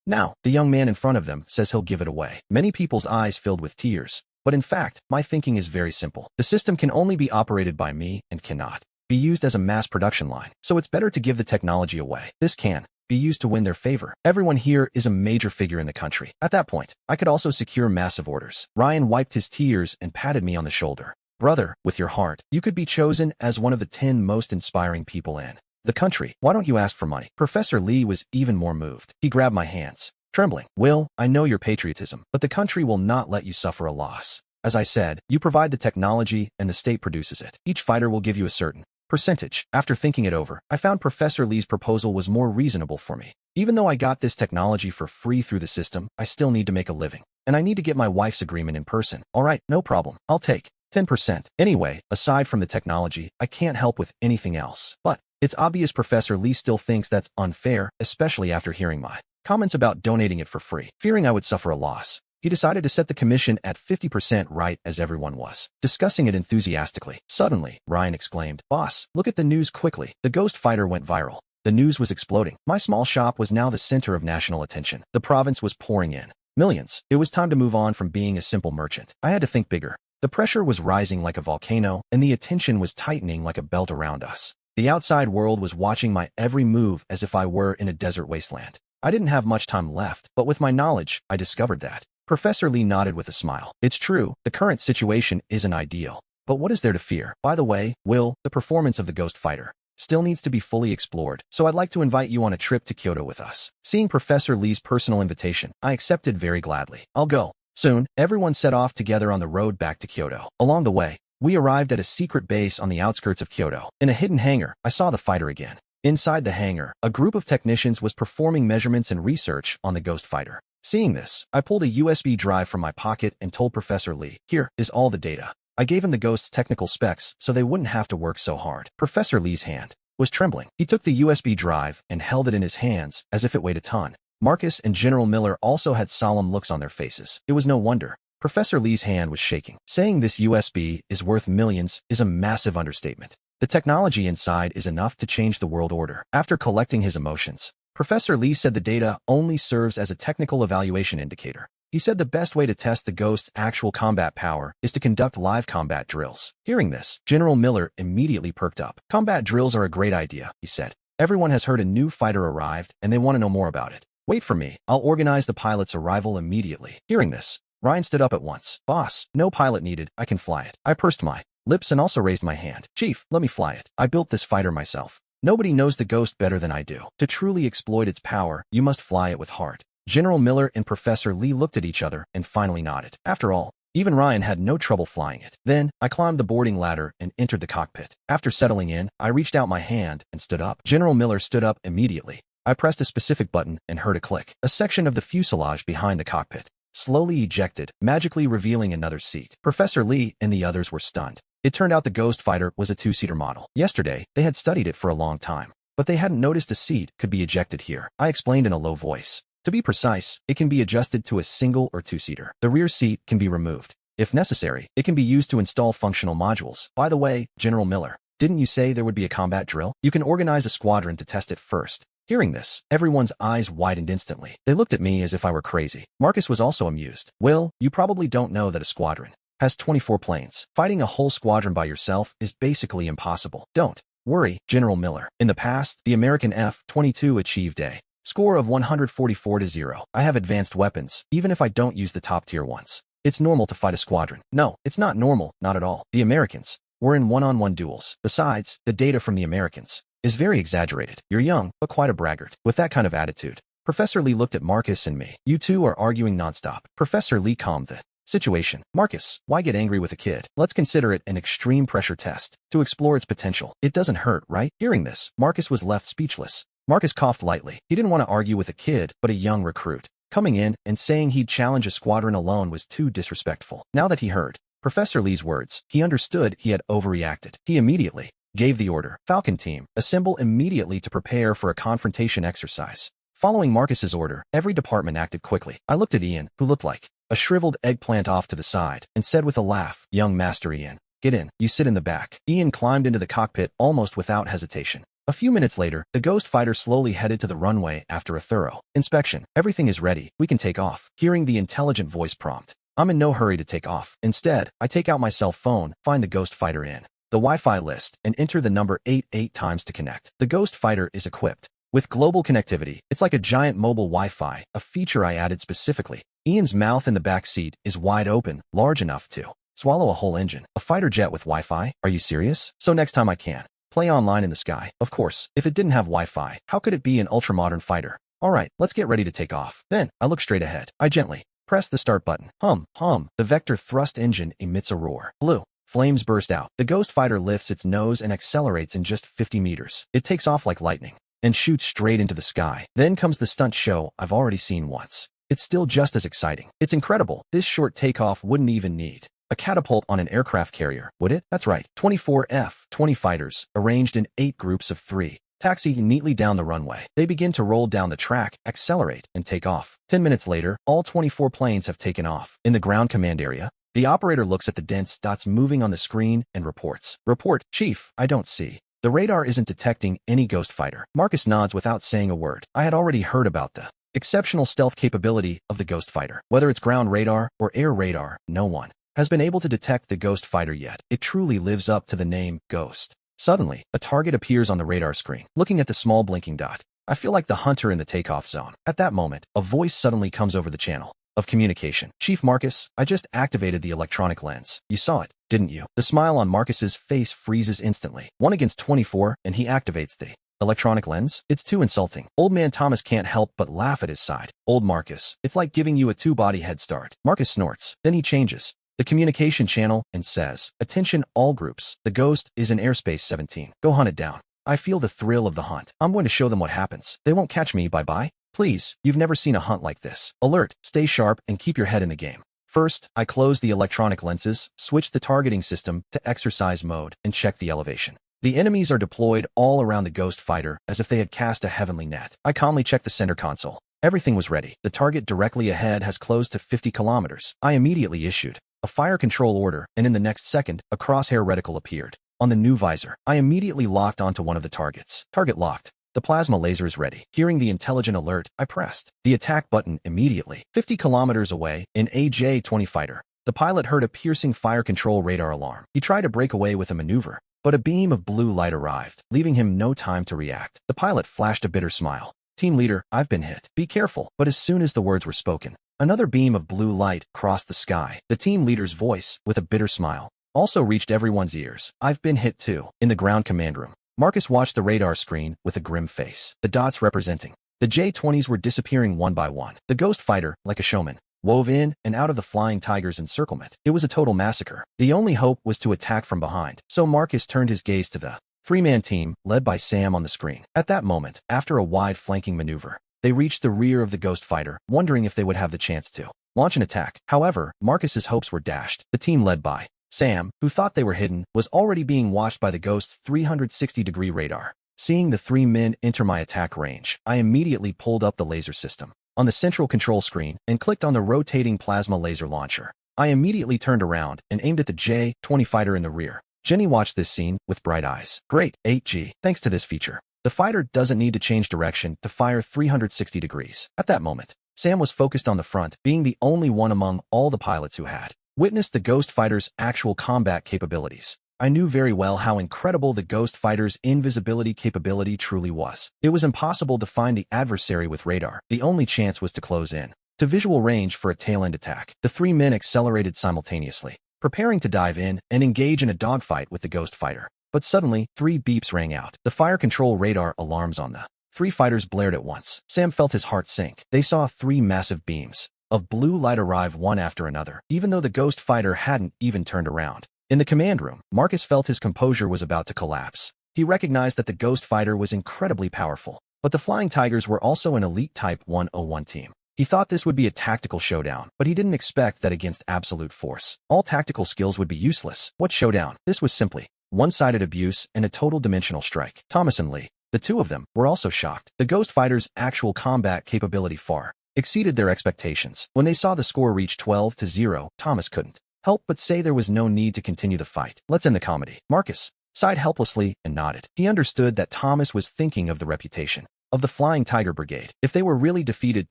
Now, the young man in front of them says he'll give it away. Many people's eyes filled with tears. But in fact, my thinking is very simple. The system can only be operated by me and cannot be used as a mass production line. So it's better to give the technology away. This can be used to win their favor. Everyone here is a major figure in the country. At that point, I could also secure massive orders. Ryan wiped his tears and patted me on the shoulder. Brother, with your heart, you could be chosen as one of the 10 most inspiring people in the country. Why don't you ask for money? Professor Lee was even more moved. He grabbed my hands, trembling. Will, I know your patriotism, but the country will not let you suffer a loss. As I said, you provide the technology and the state produces it. Each fighter will give you a certain percentage. After thinking it over, I found Professor Lee's proposal was more reasonable for me. Even though I got this technology for free through the system, I still need to make a living. And I need to get my wife's agreement in person. All right, no problem. I'll take 10%. Anyway, aside from the technology, I can't help with anything else. But it's obvious Professor Lee still thinks that's unfair, especially after hearing my comments about donating it for free. Fearing I would suffer a loss, he decided to set the commission at 50% right as everyone was discussing it enthusiastically. Suddenly, Ryan exclaimed, "Boss, look at the news quickly." The Ghost Fighter went viral. The news was exploding. My small shop was now the center of national attention. The province was pouring in millions. It was time to move on from being a simple merchant. I had to think bigger. The pressure was rising like a volcano, and the attention was tightening like a belt around us. The outside world was watching my every move as if I were in a desert wasteland. I didn't have much time left, but with my knowledge, I discovered that. Professor Lee nodded with a smile. It's true, the current situation isn't ideal. But what is there to fear? By the way, Will, the performance of the Ghost Fighter still needs to be fully explored, so I'd like to invite you on a trip to Kyoto with us. Seeing Professor Lee's personal invitation, I accepted very gladly. I'll go. Soon, everyone set off together on the road back to Kyoto. Along the way, we arrived at a secret base on the outskirts of Kyoto. In a hidden hangar, I saw the fighter again. Inside the hangar, a group of technicians was performing measurements and research on the Ghost Fighter. Seeing this, I pulled a USB drive from my pocket and told Professor Lee, "Here is all the data." I gave him the Ghost's technical specs so they wouldn't have to work so hard. Professor Lee's hand was trembling. He took the USB drive and held it in his hands as if it weighed a ton. Marcus and General Miller also had solemn looks on their faces. It was no wonder. Professor Lee's hand was shaking. Saying this USB is worth millions is a massive understatement. The technology inside is enough to change the world order. After collecting his emotions, Professor Lee said the data only serves as a technical evaluation indicator. He said the best way to test the Ghost's actual combat power is to conduct live combat drills. Hearing this, General Miller immediately perked up. "Combat drills are a great idea," he said. "Everyone has heard a new fighter arrived, and they want to know more about it. Wait for me. I'll organize the pilot's arrival immediately." Hearing this, Ryan stood up at once. "Boss, no pilot needed. I can fly it." I pursed my lips and also raised my hand. "Chief, let me fly it. I built this fighter myself. Nobody knows the Ghost better than I do. To truly exploit its power, you must fly it with heart." General Miller and Professor Lee looked at each other and finally nodded. After all, even Ryan had no trouble flying it. Then, I climbed the boarding ladder and entered the cockpit. After settling in, I reached out my hand and stood up. General Miller stood up immediately. I pressed a specific button and heard a click. A section of the fuselage behind the cockpit slowly ejected, magically revealing another seat. Professor Lee and the others were stunned. It turned out the Ghost Fighter was a two-seater model. Yesterday, they had studied it for a long time, but they hadn't noticed a seat could be ejected here. I explained in a low voice. To be precise, it can be adjusted to a single or two-seater. The rear seat can be removed. If necessary, it can be used to install functional modules. By the way, General Miller, didn't you say there would be a combat drill? You can organize a squadron to test it first. Hearing this, everyone's eyes widened instantly. They looked at me as if I were crazy. Marcus was also amused. "Will, you probably don't know that a squadron has 24 planes. Fighting a whole squadron by yourself is basically impossible." "Don't worry, General Miller. In the past, the American F-22 achieved a score of 144-0. I have advanced weapons, even if I don't use the top-tier ones. It's normal to fight a squadron." "No, it's not normal, not at all. The Americans were in one-on-one duels. Besides, the data from the Americans is very exaggerated. You're young, but quite a braggart." With that kind of attitude, Professor Lee looked at Marcus and me. "You two are arguing nonstop." Professor Lee calmed the situation. "Marcus, why get angry with a kid? Let's consider it an extreme pressure test to explore its potential. It doesn't hurt, right?" Hearing this, Marcus was left speechless. Marcus coughed lightly. He didn't want to argue with a kid, but a young recruit coming in and saying he'd challenge a squadron alone was too disrespectful. Now that he heard Professor Lee's words. He understood he had overreacted. He immediately gave the order. Falcon team, assemble immediately to prepare for a confrontation exercise. Following Marcus's order, every department acted quickly. I looked at Ian, who looked like a shriveled eggplant off to the side, and said with a laugh, "Young Master Ian, get in. You sit in the back." Ian climbed into the cockpit almost without hesitation. A few minutes later, the Ghost Fighter slowly headed to the runway after a thorough inspection. "Everything is ready. We can take off." Hearing the intelligent voice prompt, I'm in no hurry to take off. Instead, I take out my cell phone, find the Ghost Fighter in the Wi-Fi list, and enter the number 88 times to connect. The Ghost Fighter is equipped with global connectivity. It's like a giant mobile Wi-Fi, a feature I added specifically. Ian's mouth in the back seat is wide open, large enough to swallow a whole engine. A fighter jet with Wi-Fi? Are you serious? So next time I can play online in the sky. Of course, if it didn't have Wi-Fi, how could it be an ultra-modern fighter? Alright, let's get ready to take off. Then, I look straight ahead. I gently press the start button. Hum. The Vector thrust engine emits a roar. Blue flames burst out. The Ghost Fighter lifts its nose and accelerates in just 50 meters. It takes off like lightning and shoots straight into the sky. Then comes the stunt show I've already seen once. It's still just as exciting. It's incredible. This short takeoff wouldn't even need a catapult on an aircraft carrier, would it? That's right. 24 F-20 fighters, arranged in 8 groups of 3, taxi neatly down the runway. They begin to roll down the track, accelerate, and take off. 10 minutes later, all 24 planes have taken off. In the ground command area, the operator looks at the dense dots moving on the screen and reports. Report, Chief, I don't see. The radar isn't detecting any Ghost Fighter. Marcus nods without saying a word. I had already heard about the exceptional stealth capability of the Ghost Fighter. Whether it's ground radar or air radar, no one has been able to detect the Ghost Fighter yet. It truly lives up to the name Ghost. Suddenly, a target appears on the radar screen. Looking at the small blinking dot, I feel like the hunter in the takeoff zone. At that moment, a voice suddenly comes over the channel of communication. Chief Marcus, I just activated the electronic lens. You saw it, didn't you? The smile on Marcus's face freezes instantly. 1 against 24, and he activates the electronic lens? It's too insulting. Old man Thomas can't help but laugh at his side. Old Marcus, it's like giving you a 2-body head start. Marcus snorts. Then he changes the communication channel and says, "Attention all groups. The Ghost is in airspace 17. Go hunt it down." I feel the thrill of the hunt. I'm going to show them what happens. They won't catch me. Bye-bye. Please, you've never seen a hunt like this. Alert, stay sharp, and keep your head in the game. First, I close the electronic lenses, switch the targeting system to exercise mode, and check the elevation. The enemies are deployed all around the Ghost Fighter as if they had cast a heavenly net. I calmly check the center console. Everything was ready. The target directly ahead has closed to 50 kilometers. I immediately issued a fire control order, and in the next second, a crosshair reticle appeared on the new visor. I immediately locked onto one of the targets. Target locked. The plasma laser is ready. Hearing the intelligent alert, I pressed the attack button immediately. 50 kilometers away, in a J-20 fighter, the pilot heard a piercing fire control radar alarm. He tried to break away with a maneuver, but a beam of blue light arrived, leaving him no time to react. The pilot flashed a bitter smile. Team leader, I've been hit. Be careful. But as soon as the words were spoken, another beam of blue light crossed the sky. The team leader's voice, with a bitter smile, also reached everyone's ears. I've been hit too. In the ground command room, Marcus watched the radar screen with a grim face. The dots representing the J-20s were disappearing one by one. The Ghost Fighter, like a showman, wove in and out of the Flying Tiger's encirclement. It was a total massacre. The only hope was to attack from behind. So Marcus turned his gaze to the 3-man team, led by Sam on the screen. At that moment, after a wide flanking maneuver, they reached the rear of the Ghost Fighter, wondering if they would have the chance to launch an attack. However, Marcus's hopes were dashed. The team led by Sam, who thought they were hidden, was already being watched by the Ghost's 360-degree radar. Seeing the 3 men enter my attack range, I immediately pulled up the laser system on the central control screen and clicked on the rotating plasma laser launcher. I immediately turned around and aimed at the J-20 fighter in the rear. Jenny watched this scene with bright eyes. Great, 8G. Thanks to this feature, the fighter doesn't need to change direction to fire 360 degrees. At that moment, Sam was focused on the front, being the only one among all the pilots who had witnessed the Ghost Fighter's actual combat capabilities. I knew very well how incredible the Ghost Fighter's invisibility capability truly was. It was impossible to find the adversary with radar. The only chance was to close in to visual range for a tail-end attack. The 3 men accelerated simultaneously, preparing to dive in and engage in a dogfight with the Ghost Fighter. But suddenly, 3 beeps rang out. The fire control radar alarms on the 3 fighters blared at once. Sam felt his heart sink. They saw 3 massive beams of blue light arrive one after another, even though the Ghost Fighter hadn't even turned around. In the command room, Marcus felt his composure was about to collapse. He recognized that the Ghost Fighter was incredibly powerful, but the Flying Tigers were also an elite Type 101 team. He thought this would be a tactical showdown, but he didn't expect that against absolute force. All tactical skills would be useless. What showdown? This was simply one-sided abuse and a total dimensional strike. Thomas and Lee, the two of them, were also shocked. The Ghost Fighters' actual combat capability far exceeded their expectations. When they saw the score reach 12-0, Thomas couldn't help but say there was no need to continue the fight. Let's end the comedy. Marcus sighed helplessly and nodded. He understood that Thomas was thinking of the reputation of the Flying Tiger Brigade. If they were really defeated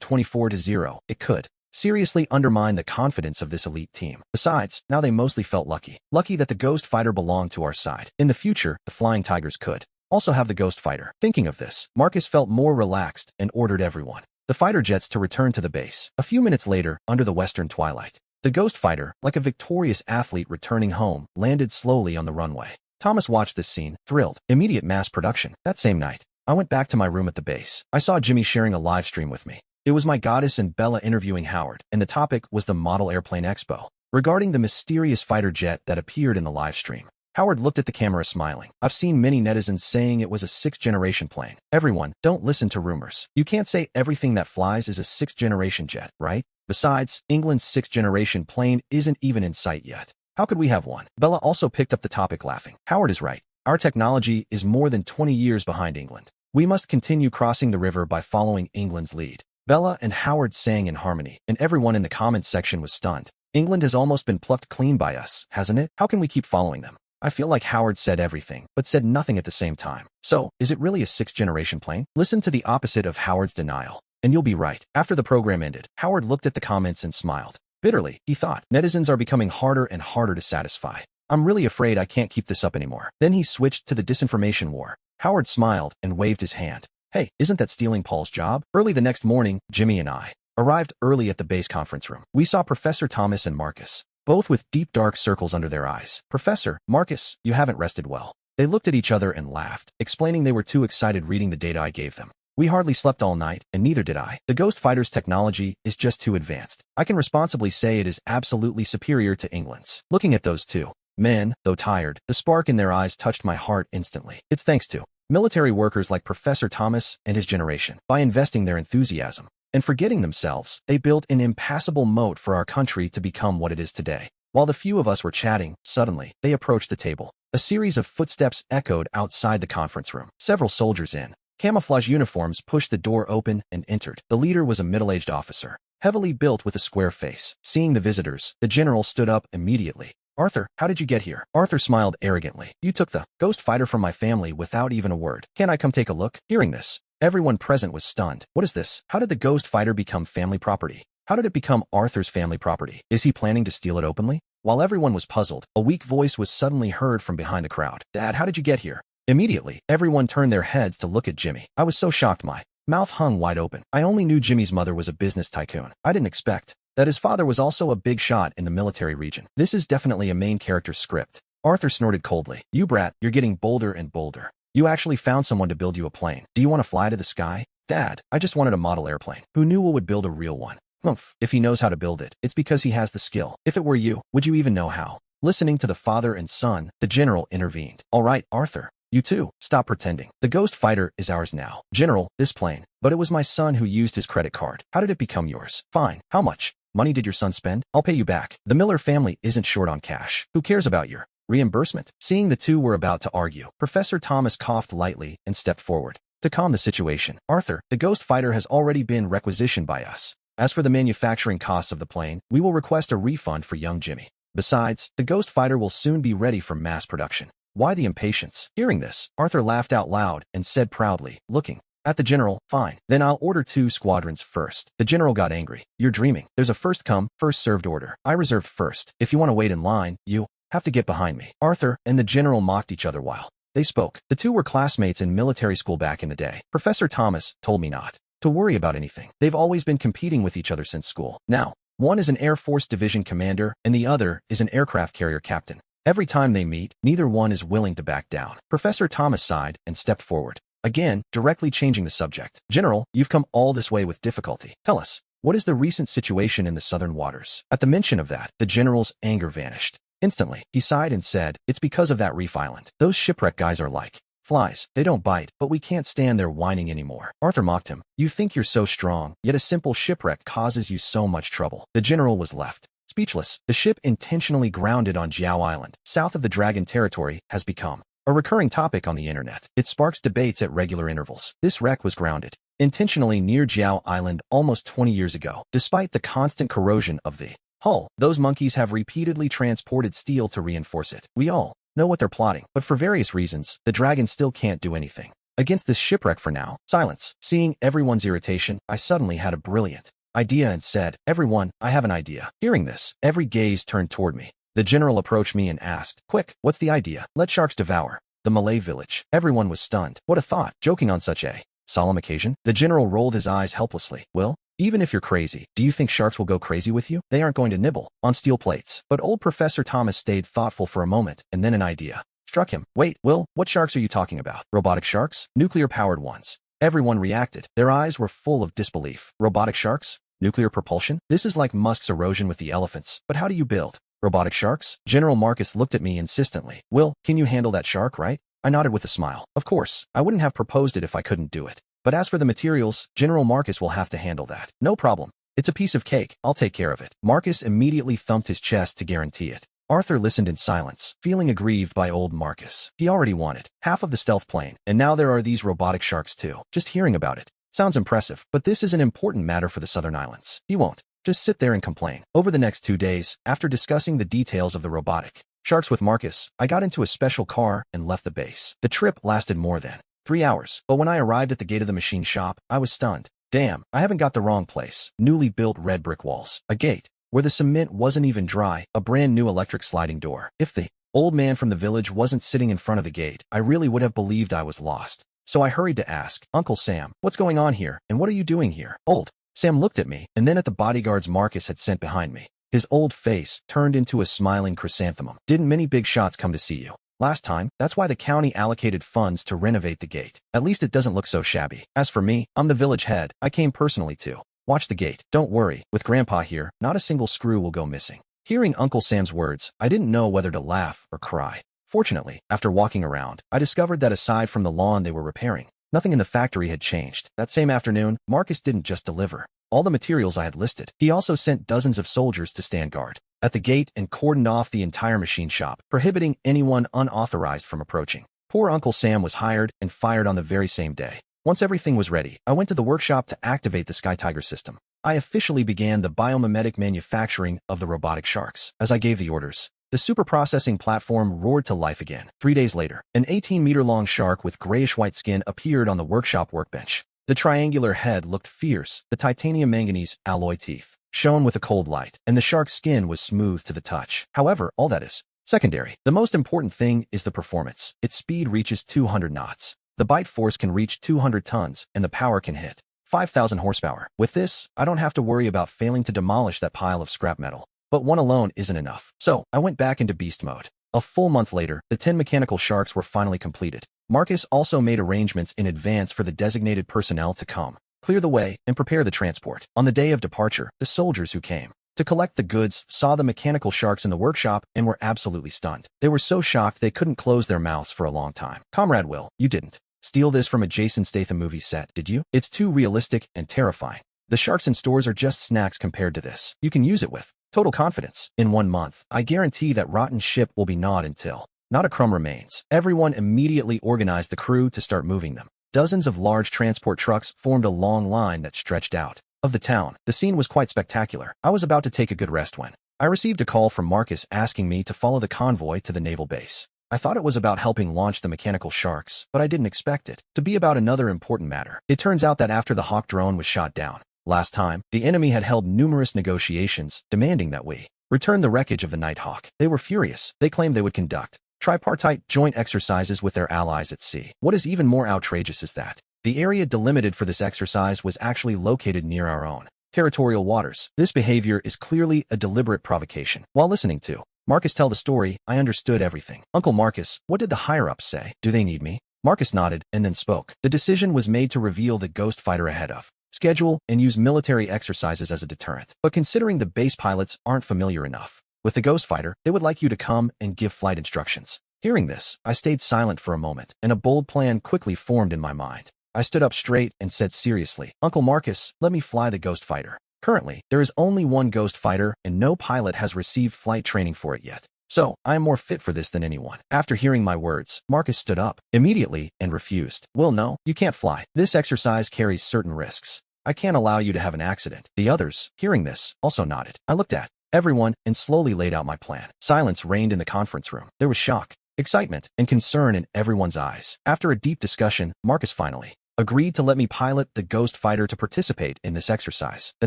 24-0, it could seriously undermine the confidence of this elite team. Besides, now they mostly felt lucky. Lucky that the Ghost Fighter belonged to our side. In the future, the Flying Tigers could also have the Ghost Fighter. Thinking of this, Marcus felt more relaxed and ordered everyone, the fighter jets, to return to the base. A few minutes later, under the western twilight, the Ghost Fighter, like a victorious athlete returning home, landed slowly on the runway. Thomas watched this scene, thrilled. Immediate mass production. That same night, I went back to my room at the base. I saw Jimmy sharing a live stream with me. It was my goddess and Bella interviewing Howard, and the topic was the Model Airplane Expo. Regarding the mysterious fighter jet that appeared in the live stream, Howard looked at the camera smiling. I've seen many netizens saying it was a sixth-generation plane. Everyone, don't listen to rumors. You can't say everything that flies is a sixth-generation jet, right? Besides, England's sixth-generation plane isn't even in sight yet. How could we have one? Bella also picked up the topic, laughing. Howard is right. Our technology is more than 20 years behind England. We must continue crossing the river by following England's lead. Bella and Howard sang in harmony, and everyone in the comments section was stunned. England has almost been plucked clean by us, hasn't it? How can we keep following them? I feel like Howard said everything, but said nothing at the same time. So, is it really a sixth-generation plane? Listen to the opposite of Howard's denial, and you'll be right. After the program ended, Howard looked at the comments and smiled. Bitterly, he thought, netizens are becoming harder and harder to satisfy. I'm really afraid I can't keep this up anymore. Then he switched to the disinformation war. Howard smiled and waved his hand. Hey, isn't that stealing Paul's job? Early the next morning, Jimmy and I arrived early at the base conference room. We saw Professor Thomas and Marcus, both with deep dark circles under their eyes. Professor, Marcus, you haven't rested well. They looked at each other and laughed, explaining they were too excited reading the data I gave them. We hardly slept all night, and neither did I. The Ghost Fighter's technology is just too advanced. I can responsibly say it is absolutely superior to England's. Looking at those two men, though tired, the spark in their eyes touched my heart instantly. It's thanks to military workers like Professor Thomas and his generation. By investing their enthusiasm and forgetting themselves, they built an impassable moat for our country to become what it is today. While the few of us were chatting, suddenly, they approached the table. A series of footsteps echoed outside the conference room. Several soldiers in camouflage uniforms pushed the door open and entered. The leader was a middle-aged officer, heavily built with a square face. Seeing the visitors, the general stood up immediately. Arthur, how did you get here? Arthur smiled arrogantly. You took the Ghost Fighter from my family without even a word. Can I come take a look? Hearing this, everyone present was stunned. What is this? How did the Ghost Fighter become family property? How did it become Arthur's family property? Is he planning to steal it openly? While everyone was puzzled, a weak voice was suddenly heard from behind the crowd. Dad, how did you get here? Immediately, everyone turned their heads to look at Jimmy. I was so shocked my mouth hung wide open. I only knew Jimmy's mother was a business tycoon. I didn't expect that his father was also a big shot in the military region. This is definitely a main character script. Arthur snorted coldly. You brat, you're getting bolder and bolder. You actually found someone to build you a plane. Do you want to fly to the sky? Dad, I just wanted a model airplane. Who knew who would build a real one? Humph, if he knows how to build it, it's because he has the skill. If it were you, would you even know how? Listening to the father and son, the general intervened. All right, Arthur. You too, stop pretending. The Ghost Fighter is ours now. General, this plane. But it was my son who used his credit card. How did it become yours? Fine. How much money did your son spend? I'll pay you back. The Miller family isn't short on cash. Who cares about your reimbursement? Seeing the two were about to argue, Professor Thomas coughed lightly and stepped forward to calm the situation. Arthur, the Ghost Fighter has already been requisitioned by us. As for the manufacturing costs of the plane, we will request a refund for young Jimmy. Besides, the Ghost Fighter will soon be ready for mass production. Why the impatience? Hearing this, Arthur laughed out loud and said proudly, looking at the general, fine, then I'll order 2 squadrons first. The general got angry. You're dreaming. There's a first come, first served order. I reserved first. If you want to wait in line, you have to get behind me. Arthur and the general mocked each other while they spoke. The two were classmates in military school back in the day. Professor Thomas told me not to worry about anything. They've always been competing with each other since school. Now, one is an Air Force Division commander and the other is an aircraft carrier captain. Every time they meet, neither one is willing to back down. Professor Thomas sighed and stepped forward, again, directly changing the subject. General, you've come all this way with difficulty. Tell us, what is the recent situation in the southern waters? At the mention of that, the general's anger vanished. Instantly, he sighed and said, it's because of that reef island. Those shipwreck guys are like Flies, they don't bite, but we can't stand their whining anymore. Arthur mocked him. You think you're so strong, yet a simple shipwreck causes you so much trouble. The general was left speechless. The ship intentionally grounded on Jiao Island, south of the Dragon Territory, has become a recurring topic on the internet. It sparks debates at regular intervals. This wreck was grounded intentionally near Jiao Island almost 20 years ago. Despite the constant corrosion of the hull, those monkeys have repeatedly transported steel to reinforce it. We all know what they're plotting, but for various reasons, the Dragon still can't do anything against this shipwreck for now. Silence. Seeing everyone's irritation, I suddenly had a brilliant idea and said, "Everyone, I have an idea." Hearing this, every gaze turned toward me. The general approached me and asked, "Quick, what's the idea?" "Let sharks devour the Malay village." Everyone was stunned. What a thought. Joking on such a solemn occasion? The general rolled his eyes helplessly. "Will, even if you're crazy, do you think sharks will go crazy with you? They aren't going to nibble on steel plates." But old Professor Thomas stayed thoughtful for a moment, and then an idea struck him. "Wait, Will, what sharks are you talking about? Robotic sharks? Nuclear-powered ones?" Everyone reacted. Their eyes were full of disbelief. Robotic sharks? Nuclear propulsion? This is like Musk's erosion with the elephants. But how do you build robotic sharks? General Marcus looked at me insistently. "Will, can you handle that shark, right?" I nodded with a smile. Of course, I wouldn't have proposed it if I couldn't do it. But as for the materials, General Marcus will have to handle that. No problem. It's a piece of cake. I'll take care of it. Marcus immediately thumped his chest to guarantee it. Arthur listened in silence, feeling aggrieved by old Marcus. He already wanted half of the stealth plane, and now there are these robotic sharks too. Just hearing about it sounds impressive, but this is an important matter for the Southern Islands. He won't just sit there and complain. Over the next 2 days, after discussing the details of the robotic sharks with Marcus, I got into a special car and left the base. The trip lasted more than 3 hours, but when I arrived at the gate of the machine shop, I was stunned. Damn, I haven't got the wrong place. Newly built red brick walls, a gate where the cement wasn't even dry, a brand new electric sliding door. If the old man from the village wasn't sitting in front of the gate, I really would have believed I was lost. So I hurried to ask, "Uncle Sam, what's going on here, and what are you doing here?" Old Sam looked at me, and then at the bodyguards Marcus had sent behind me. His old face turned into a smiling chrysanthemum. "Didn't many big shots come to see you last time? That's why the county allocated funds to renovate the gate. At least it doesn't look so shabby. As for me, I'm the village head. I came personally to watch the gate. Don't worry, with Grandpa here, not a single screw will go missing." Hearing Uncle Sam's words, I didn't know whether to laugh or cry. Fortunately, after walking around, I discovered that aside from the lawn they were repairing, nothing in the factory had changed. That same afternoon, Marcus didn't just deliver all the materials I had listed. He also sent dozens of soldiers to stand guard at the gate and cordoned off the entire machine shop, prohibiting anyone unauthorized from approaching. Poor Uncle Sam was hired and fired on the very same day. Once everything was ready, I went to the workshop to activate the Sky Tiger system. I officially began the biomimetic manufacturing of the robotic sharks. As I gave the orders, the super processing platform roared to life again. 3 days later, an 18-meter-long shark with grayish-white skin appeared on the workshop workbench. The triangular head looked fierce, the titanium-manganese alloy teeth shone with a cold light, and the shark's skin was smooth to the touch. However, all that is secondary. The most important thing is the performance. Its speed reaches 200 knots. The bite force can reach 200 tons, and the power can hit 5,000 horsepower. With this, I don't have to worry about failing to demolish that pile of scrap metal. But one alone isn't enough. So, I went back into beast mode. A full month later, the 10 mechanical sharks were finally completed. Marcus also made arrangements in advance for the designated personnel to come, clear the way, and prepare the transport. On the day of departure, the soldiers who came to collect the goods saw the mechanical sharks in the workshop and were absolutely stunned. They were so shocked they couldn't close their mouths for a long time. "Comrade Will, you didn't steal this from a Jason Statham movie set, did you? It's too realistic and terrifying. The sharks in stores are just snacks compared to this. You can use it with total confidence. In 1 month, I guarantee that rotten ship will be gnawed until not a crumb remains." Everyone immediately organized the crew to start moving them. Dozens of large transport trucks formed a long line that stretched out of the town. The scene was quite spectacular. I was about to take a good rest when I received a call from Marcus asking me to follow the convoy to the naval base. I thought it was about helping launch the mechanical sharks, but I didn't expect it to be about another important matter. It turns out that after the Hawk drone was shot down last time, the enemy had held numerous negotiations demanding that we return the wreckage of the Nighthawk. They were furious. They claimed they would conduct tripartite joint exercises with their allies at sea. What is even more outrageous is that the area delimited for this exercise was actually located near our own territorial waters. This behavior is clearly a deliberate provocation. While listening to Marcus tell the story, I understood everything. "Uncle Marcus, what did the higher-ups say? Do they need me?" Marcus nodded and then spoke. "The decision was made to reveal the Ghost Fighter ahead of schedule and use military exercises as a deterrent. But considering the base pilots aren't familiar enough with the Ghost Fighter, they would like you to come and give flight instructions. Hearing this, I stayed silent for a moment, and a bold plan quickly formed in my mind. I stood up straight and said seriously, Uncle Marcus, let me fly the Ghost Fighter. Currently, there is only one Ghost Fighter, and no pilot has received flight training for it yet. So, I am more fit for this than anyone. After hearing my words, Marcus stood up immediately and refused. Well, no, you can't fly. This exercise carries certain risks. I can't allow you to have an accident. The others, hearing this, also nodded. I looked at everyone and slowly laid out my plan. Silence reigned in the conference room. There was shock, excitement, and concern in everyone's eyes. After a deep discussion, Marcus finally agreed to let me pilot the Ghost Fighter to participate in this exercise. The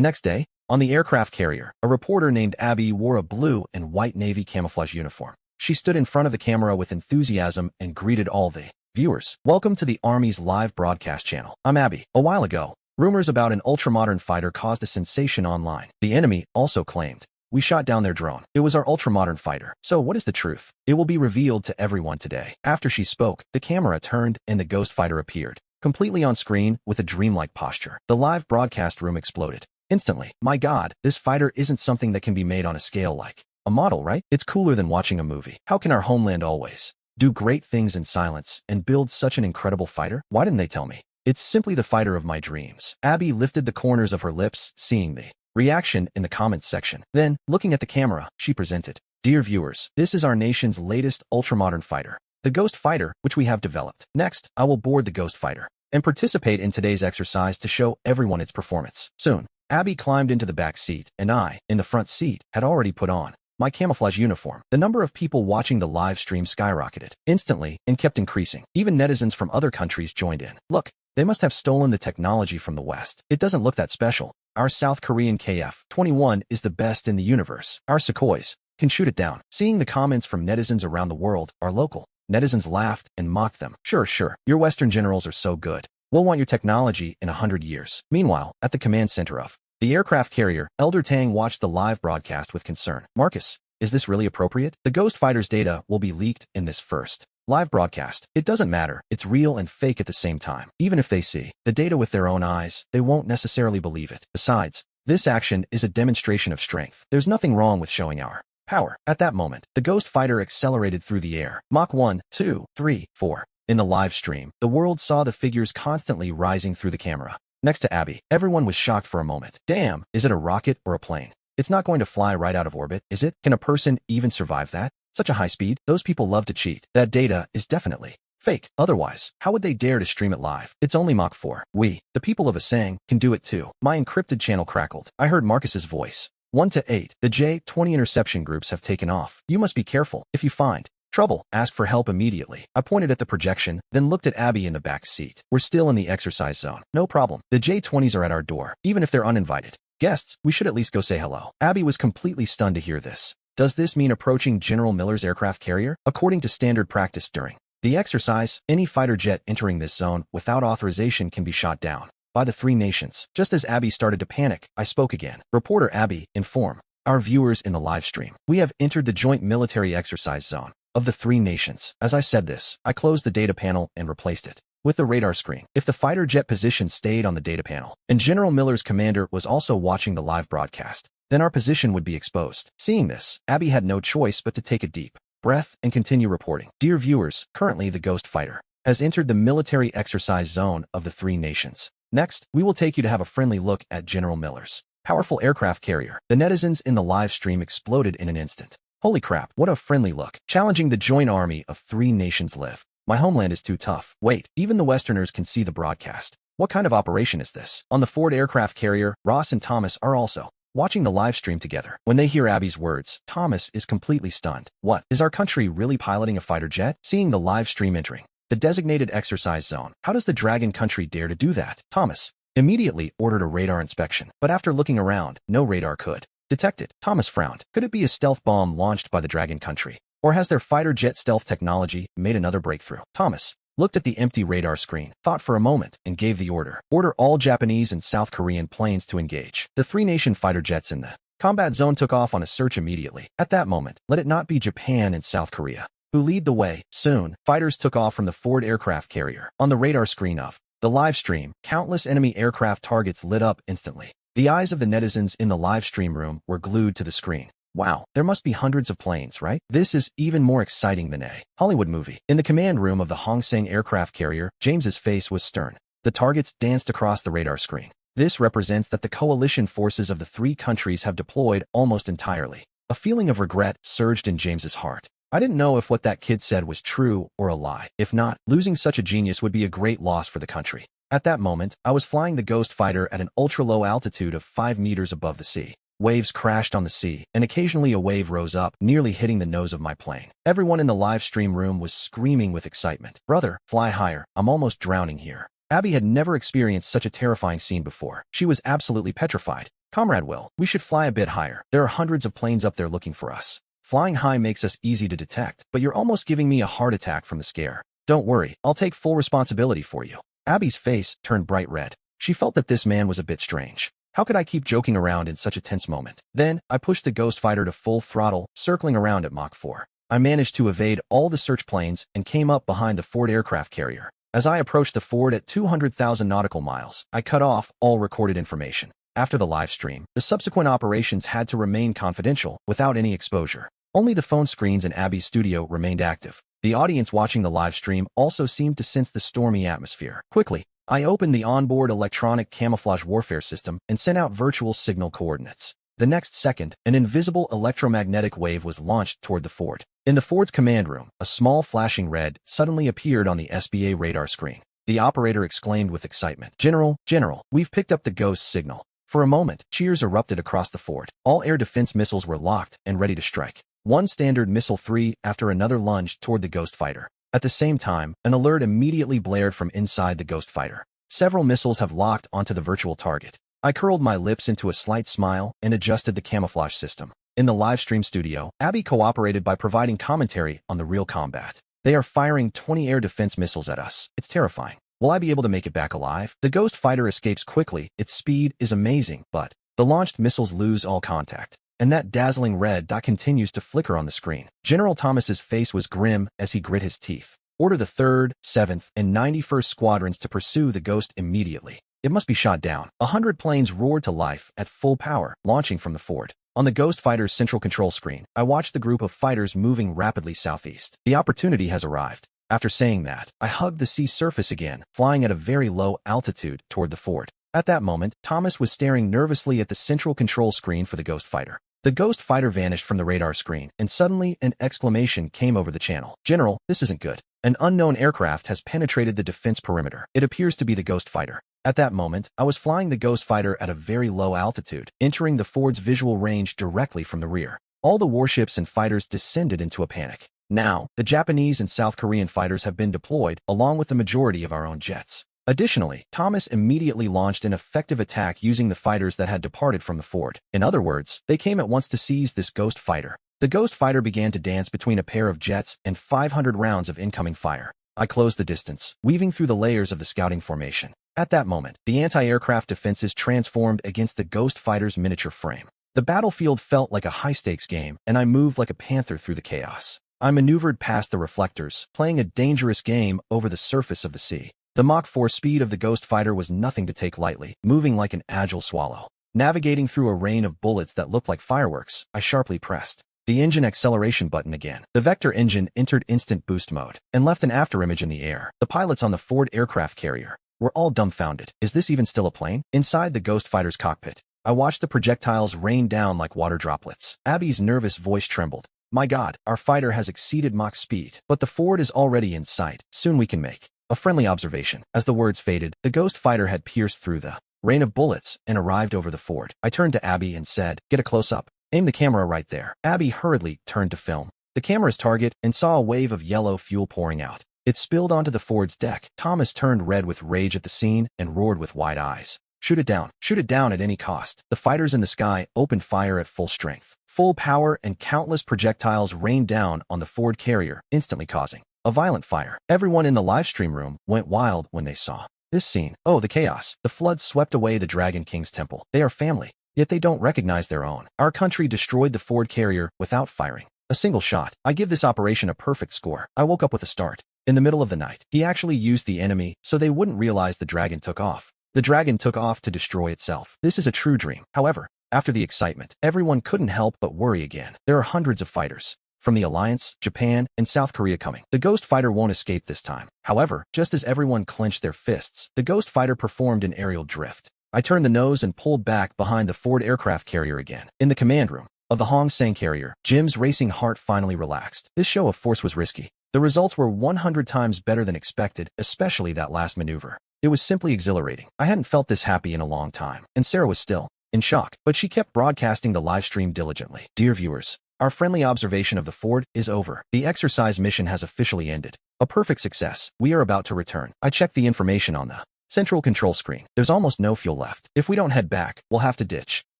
next day, on the aircraft carrier, a reporter named Abby wore a blue and white Navy camouflage uniform. She stood in front of the camera with enthusiasm and greeted all the viewers. Welcome to the Army's live broadcast channel. I'm Abby. A while ago, rumors about an ultramodern fighter caused a sensation online. The enemy also claimed we shot down their drone. It was our ultramodern fighter. So what is the truth? It will be revealed to everyone today. After she spoke, the camera turned and the Ghost Fighter appeared, completely on screen with a dreamlike posture. The live broadcast room exploded. Instantly, my God, this fighter isn't something that can be made on a scale like a model, right? It's cooler than watching a movie. How can our homeland always do great things in silence and build such an incredible fighter? Why didn't they tell me? It's simply the fighter of my dreams. Abby lifted the corners of her lips, seeing the reaction in the comments section. Then, looking at the camera, she presented, Dear viewers, this is our nation's latest ultramodern fighter, the Ghost Fighter, which we have developed. Next, I will board the Ghost Fighter and participate in today's exercise to show everyone its performance. Soon, Abby climbed into the back seat, and I, in the front seat, had already put on my camouflage uniform. The number of people watching the live stream skyrocketed instantly and kept increasing. Even netizens from other countries joined in. Look, they must have stolen the technology from the West. It doesn't look that special. Our South Korean KF-21 is the best in the universe. Our Sukhois can shoot it down. Seeing the comments from netizens around the world, our local netizens laughed and mocked them. Sure, your Western generals are so good. We'll want your technology in 100 years. Meanwhile, at the command center of the aircraft carrier, Elder Tang watched the live broadcast with concern. Marcus, is this really appropriate? The Ghost Fighter's data will be leaked in this first live broadcast. It doesn't matter. It's real and fake at the same time. Even if they see the data with their own eyes, they won't necessarily believe it. Besides, this action is a demonstration of strength. There's nothing wrong with showing our power. At that moment, the Ghost Fighter accelerated through the air. Mach 1, 2, 3, 4. In the live stream, the world saw the figures constantly rising through the camera. Next to Abby, everyone was shocked for a moment. Damn, is it a rocket or a plane? It's not going to fly right out of orbit, is it? Can a person even survive that? Such a high speed? Those people love to cheat. That data is definitely fake. Otherwise, how would they dare to stream it live? It's only Mach 4. We, the people of Asang, can do it too. My encrypted channel crackled. I heard Marcus's voice. 1 to 8. The J-20 interception groups have taken off. You must be careful. If you find trouble, ask for help immediately. I pointed at the projection, then looked at Abby in the back seat. We're still in the exercise zone. No problem. The J-20s are at our door. Even if they're uninvited guests, we should at least go say hello. Abby was completely stunned to hear this. Does this mean approaching General Miller's aircraft carrier? According to standard practice during the exercise, any fighter jet entering this zone without authorization can be shot down by the three nations. Just as Abby started to panic, I spoke again. Reporter Abby, inform our viewers in the live stream. We have entered the joint military exercise zone of the three nations. As I said this, I closed the data panel and replaced it with the radar screen. If the fighter jet position stayed on the data panel, and General Miller's commander was also watching the live broadcast, then our position would be exposed. Seeing this, Abby had no choice but to take a deep breath and continue reporting. Dear viewers, currently the Ghost Fighter has entered the military exercise zone of the three nations. Next, we will take you to have a friendly look at General Miller's powerful aircraft carrier. The netizens in the live stream exploded in an instant. Holy crap, what a friendly look. Challenging the joint army of three nations live. My homeland is too tough. Wait, even the Westerners can see the broadcast. What kind of operation is this? On the Ford aircraft carrier, Ross and Thomas are also watching the live stream together. When they hear Abby's words, Thomas is completely stunned. What? Is our country really piloting a fighter jet? Seeing the live stream entering the designated exercise zone. How does the Dragon country dare to do that? Thomas immediately ordered a radar inspection, but after looking around, no radar could detect it. Thomas frowned. Could it be a stealth bomb launched by the Dragon country? Or has their fighter jet stealth technology made another breakthrough? Thomas looked at the empty radar screen, thought for a moment, and gave the order. Order all Japanese and South Korean planes to engage. The three-nation fighter jets in the combat zone took off on a search immediately. At that moment, let it not be Japan and South Korea who lead the way. Soon, fighters took off from the Ford aircraft carrier. On the radar screen of the live stream, countless enemy aircraft targets lit up instantly. The eyes of the netizens in the live stream room were glued to the screen. Wow, there must be hundreds of planes, right? This is even more exciting than a Hollywood movie. In the command room of the Hong Seng aircraft carrier, James's face was stern. The targets danced across the radar screen. This represents that the coalition forces of the three countries have deployed almost entirely. A feeling of regret surged in James's heart. I didn't know if what that kid said was true or a lie. If not, losing such a genius would be a great loss for the country. At that moment, I was flying the Ghost Fighter at an ultra-low altitude of 5 meters above the sea. Waves crashed on the sea, and occasionally a wave rose up, nearly hitting the nose of my plane. Everyone in the live stream room was screaming with excitement. "Brother, fly higher. I'm almost drowning here." Abby had never experienced such a terrifying scene before. She was absolutely petrified. "Comrade Will, we should fly a bit higher. There are hundreds of planes up there looking for us. Flying high makes us easy to detect, but you're almost giving me a heart attack from the scare. Don't worry, I'll take full responsibility for you." Abby's face turned bright red. She felt that this man was a bit strange. How could I keep joking around in such a tense moment? Then, I pushed the Ghost Fighter to full throttle, circling around at Mach 4. I managed to evade all the search planes and came up behind the Ford aircraft carrier. As I approached the Ford at 200,000 nautical miles, I cut off all recorded information. After the live stream, the subsequent operations had to remain confidential, without any exposure. Only the phone screens in Abby's studio remained active. The audience watching the live stream also seemed to sense the stormy atmosphere. Quickly, I opened the onboard electronic camouflage warfare system and sent out virtual signal coordinates. The next second, an invisible electromagnetic wave was launched toward the Ford. In the Ford's command room, a small flashing red suddenly appeared on the SBA radar screen. The operator exclaimed with excitement, General, we've picked up the ghost signal." For a moment, cheers erupted across the Ford. All air defense missiles were locked and ready to strike. One Standard Missile 3 after another lunged toward the Ghost Fighter. At the same time, an alert immediately blared from inside the Ghost Fighter. Several missiles have locked onto the virtual target. I curled my lips into a slight smile and adjusted the camouflage system. In the live stream studio, Abby cooperated by providing commentary on the real combat. "They are firing 20 air defense missiles at us. It's terrifying. Will I be able to make it back alive?" The Ghost Fighter escapes quickly. Its speed is amazing, but the launched missiles lose all contact. And that dazzling red dot continues to flicker on the screen. General Thomas's face was grim as he grit his teeth. "Order the 3rd, 7th, and 91st Squadrons to pursue the Ghost immediately. It must be shot down." 100 planes roared to life at full power, launching from the Ford. On the Ghost Fighter's central control screen, I watched the group of fighters moving rapidly southeast. The opportunity has arrived. After saying that, I hugged the sea surface again, flying at a very low altitude toward the Ford. At that moment, Thomas was staring nervously at the central control screen for the Ghost Fighter. The Ghost Fighter vanished from the radar screen, and suddenly an exclamation came over the channel. "General, this isn't good. An unknown aircraft has penetrated the defense perimeter. It appears to be the Ghost Fighter." At that moment, I was flying the Ghost Fighter at a very low altitude, entering the Ford's visual range directly from the rear. All the warships and fighters descended into a panic. Now, the Japanese and South Korean fighters have been deployed, along with the majority of our own jets. Additionally, Thomas immediately launched an effective attack using the fighters that had departed from the Ford. In other words, they came at once to seize this Ghost Fighter. The Ghost Fighter began to dance between a pair of jets and 500 rounds of incoming fire. I closed the distance, weaving through the layers of the scouting formation. At that moment, the anti-aircraft defenses transformed against the Ghost Fighter's miniature frame. The battlefield felt like a high-stakes game, and I moved like a panther through the chaos. I maneuvered past the reflectors, playing a dangerous game over the surface of the sea. The Mach 4 speed of the Ghost Fighter was nothing to take lightly, moving like an agile swallow. Navigating through a rain of bullets that looked like fireworks, I sharply pressed the engine acceleration button again. The Vector engine entered instant boost mode and left an afterimage in the air. The pilots on the Ford aircraft carrier were all dumbfounded. Is this even still a plane? Inside the Ghost Fighter's cockpit, I watched the projectiles rain down like water droplets. Abby's nervous voice trembled. "My God, our fighter has exceeded Mach speed, but the Ford is already in sight. Soon we can make a friendly observation." As the words faded, the Ghost Fighter had pierced through the rain of bullets and arrived over the Ford. I turned to Abby and said, "Get a close-up. Aim the camera right there." Abby hurriedly turned to film the camera's target and saw a wave of yellow fuel pouring out. It spilled onto the Ford's deck. Thomas turned red with rage at the scene and roared with wide eyes. "Shoot it down. Shoot it down at any cost." The fighters in the sky opened fire at full strength. Full power and countless projectiles rained down on the Ford carrier, instantly causing a violent fire. Everyone in the live stream room went wild when they saw this scene. Oh, the chaos. The floods swept away the Dragon King's temple. They are family, yet they don't recognize their own. Our country destroyed the Ford carrier without firing a single shot. I give this operation a perfect score. I woke up with a start. In the middle of the night, he actually used the enemy so they wouldn't realize the dragon took off. The dragon took off to destroy itself. This is a true dream. However, After the excitement, everyone couldn't help but worry again. There are hundreds of fighters from the Alliance, Japan, and South Korea coming. The Ghost Fighter won't escape this time. However, just as everyone clenched their fists, the Ghost Fighter performed an aerial drift. I turned the nose and pulled back behind the Ford aircraft carrier again. In the command room of the Hong Sang carrier, Jim's racing heart finally relaxed. This show of force was risky. The results were 100 times better than expected, especially that last maneuver. It was simply exhilarating. I hadn't felt this happy in a long time, and Sarah was still in shock, but she kept broadcasting the live stream diligently. Dear viewers, our friendly observation of the Ford is over. The exercise mission has officially ended. A perfect success. We are about to return. I checked the information on the central control screen. There's almost no fuel left. If we don't head back, we'll have to ditch.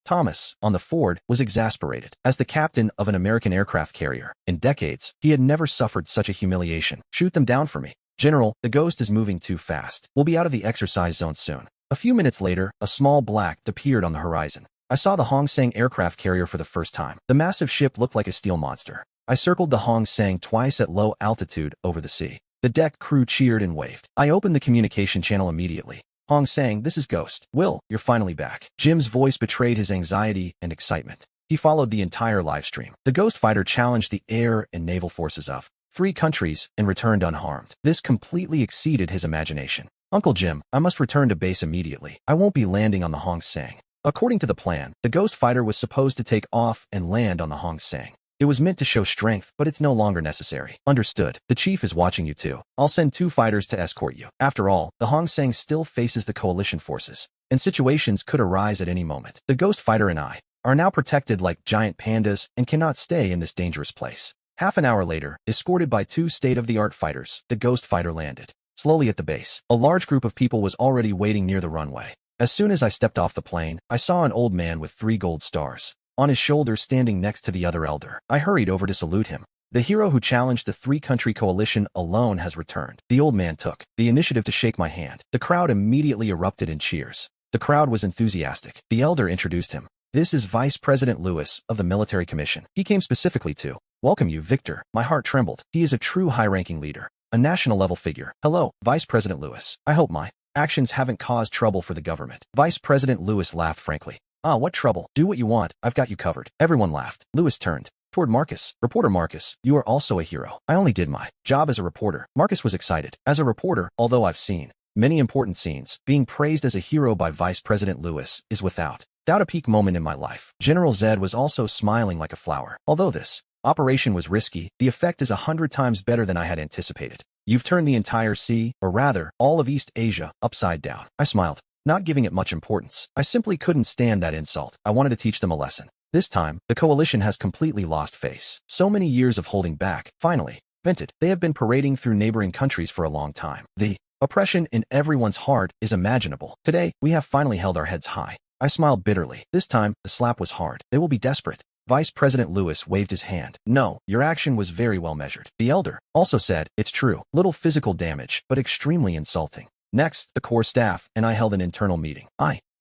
Thomas, on the Ford, was exasperated. As the captain of an American aircraft carrier, in decades, he had never suffered such a humiliation. Shoot them down for me. General, the Ghost is moving too fast. We'll be out of the exercise zone soon. A few minutes later, a small black appeared on the horizon. I saw the Hong Sang aircraft carrier for the first time. The massive ship looked like a steel monster. I circled the Hong Sang twice at low altitude over the sea. The deck crew cheered and waved. I opened the communication channel immediately. Hong Sang, this is Ghost. Will, you're finally back. Jim's voice betrayed his anxiety and excitement. He followed the entire live stream. The Ghost Fighter challenged the air and naval forces of 3 countries and returned unharmed. This completely exceeded his imagination. Uncle Jim, I must return to base immediately. I won't be landing on the Hong Sang. According to the plan, the Ghost Fighter was supposed to take off and land on the Hong Sang. It was meant to show strength, but it's no longer necessary. Understood. The chief is watching you too. I'll send 2 fighters to escort you. After all, the Hong Sang still faces the coalition forces, and situations could arise at any moment. The Ghost Fighter and I are now protected like giant pandas and cannot stay in this dangerous place. Half an hour later, escorted by 2 state-of-the-art fighters, the Ghost Fighter landed. Slowly at the base, a large group of people was already waiting near the runway. As soon as I stepped off the plane, I saw an old man with 3 gold stars on his shoulders standing next to the other elder. I hurried over to salute him. The hero who challenged the 3-country coalition alone has returned. The old man took the initiative to shake my hand. The crowd immediately erupted in cheers. The crowd was enthusiastic. The elder introduced him. This is Vice President Lewis of the Military Commission. He came specifically to welcome you, Victor. My heart trembled. He is a true high-ranking leader, a national-level figure. Hello, Vice President Lewis. I hope my actions haven't caused trouble for the government. Vice President Lewis laughed frankly. Ah, what trouble? Do what you want. I've got you covered. Everyone laughed. Lewis turned toward Marcus. Reporter Marcus, you are also a hero. I only did my job as a reporter. Marcus was excited. As a reporter, although I've seen many important scenes, being praised as a hero by Vice President Lewis is without doubt a peak moment in my life. General Zed was also smiling like a flower. Although this operation was risky, the effect is 100 times better than I had anticipated. You've turned the entire sea, or rather, all of East Asia, upside down. I smiled, not giving it much importance. I simply couldn't stand that insult. I wanted to teach them a lesson. This time, the coalition has completely lost face. So many years of holding back, finally, vented. They have been parading through neighboring countries for a long time. The oppression in everyone's heart is imaginable. Today, we have finally held our heads high. I smiled bitterly. This time, the slap was hard. They will be desperate. Vice President Lewis waved his hand. No, your action was very well measured. The elder also said, it's true, little physical damage, but extremely insulting. Next, the core staff and I held an internal meeting.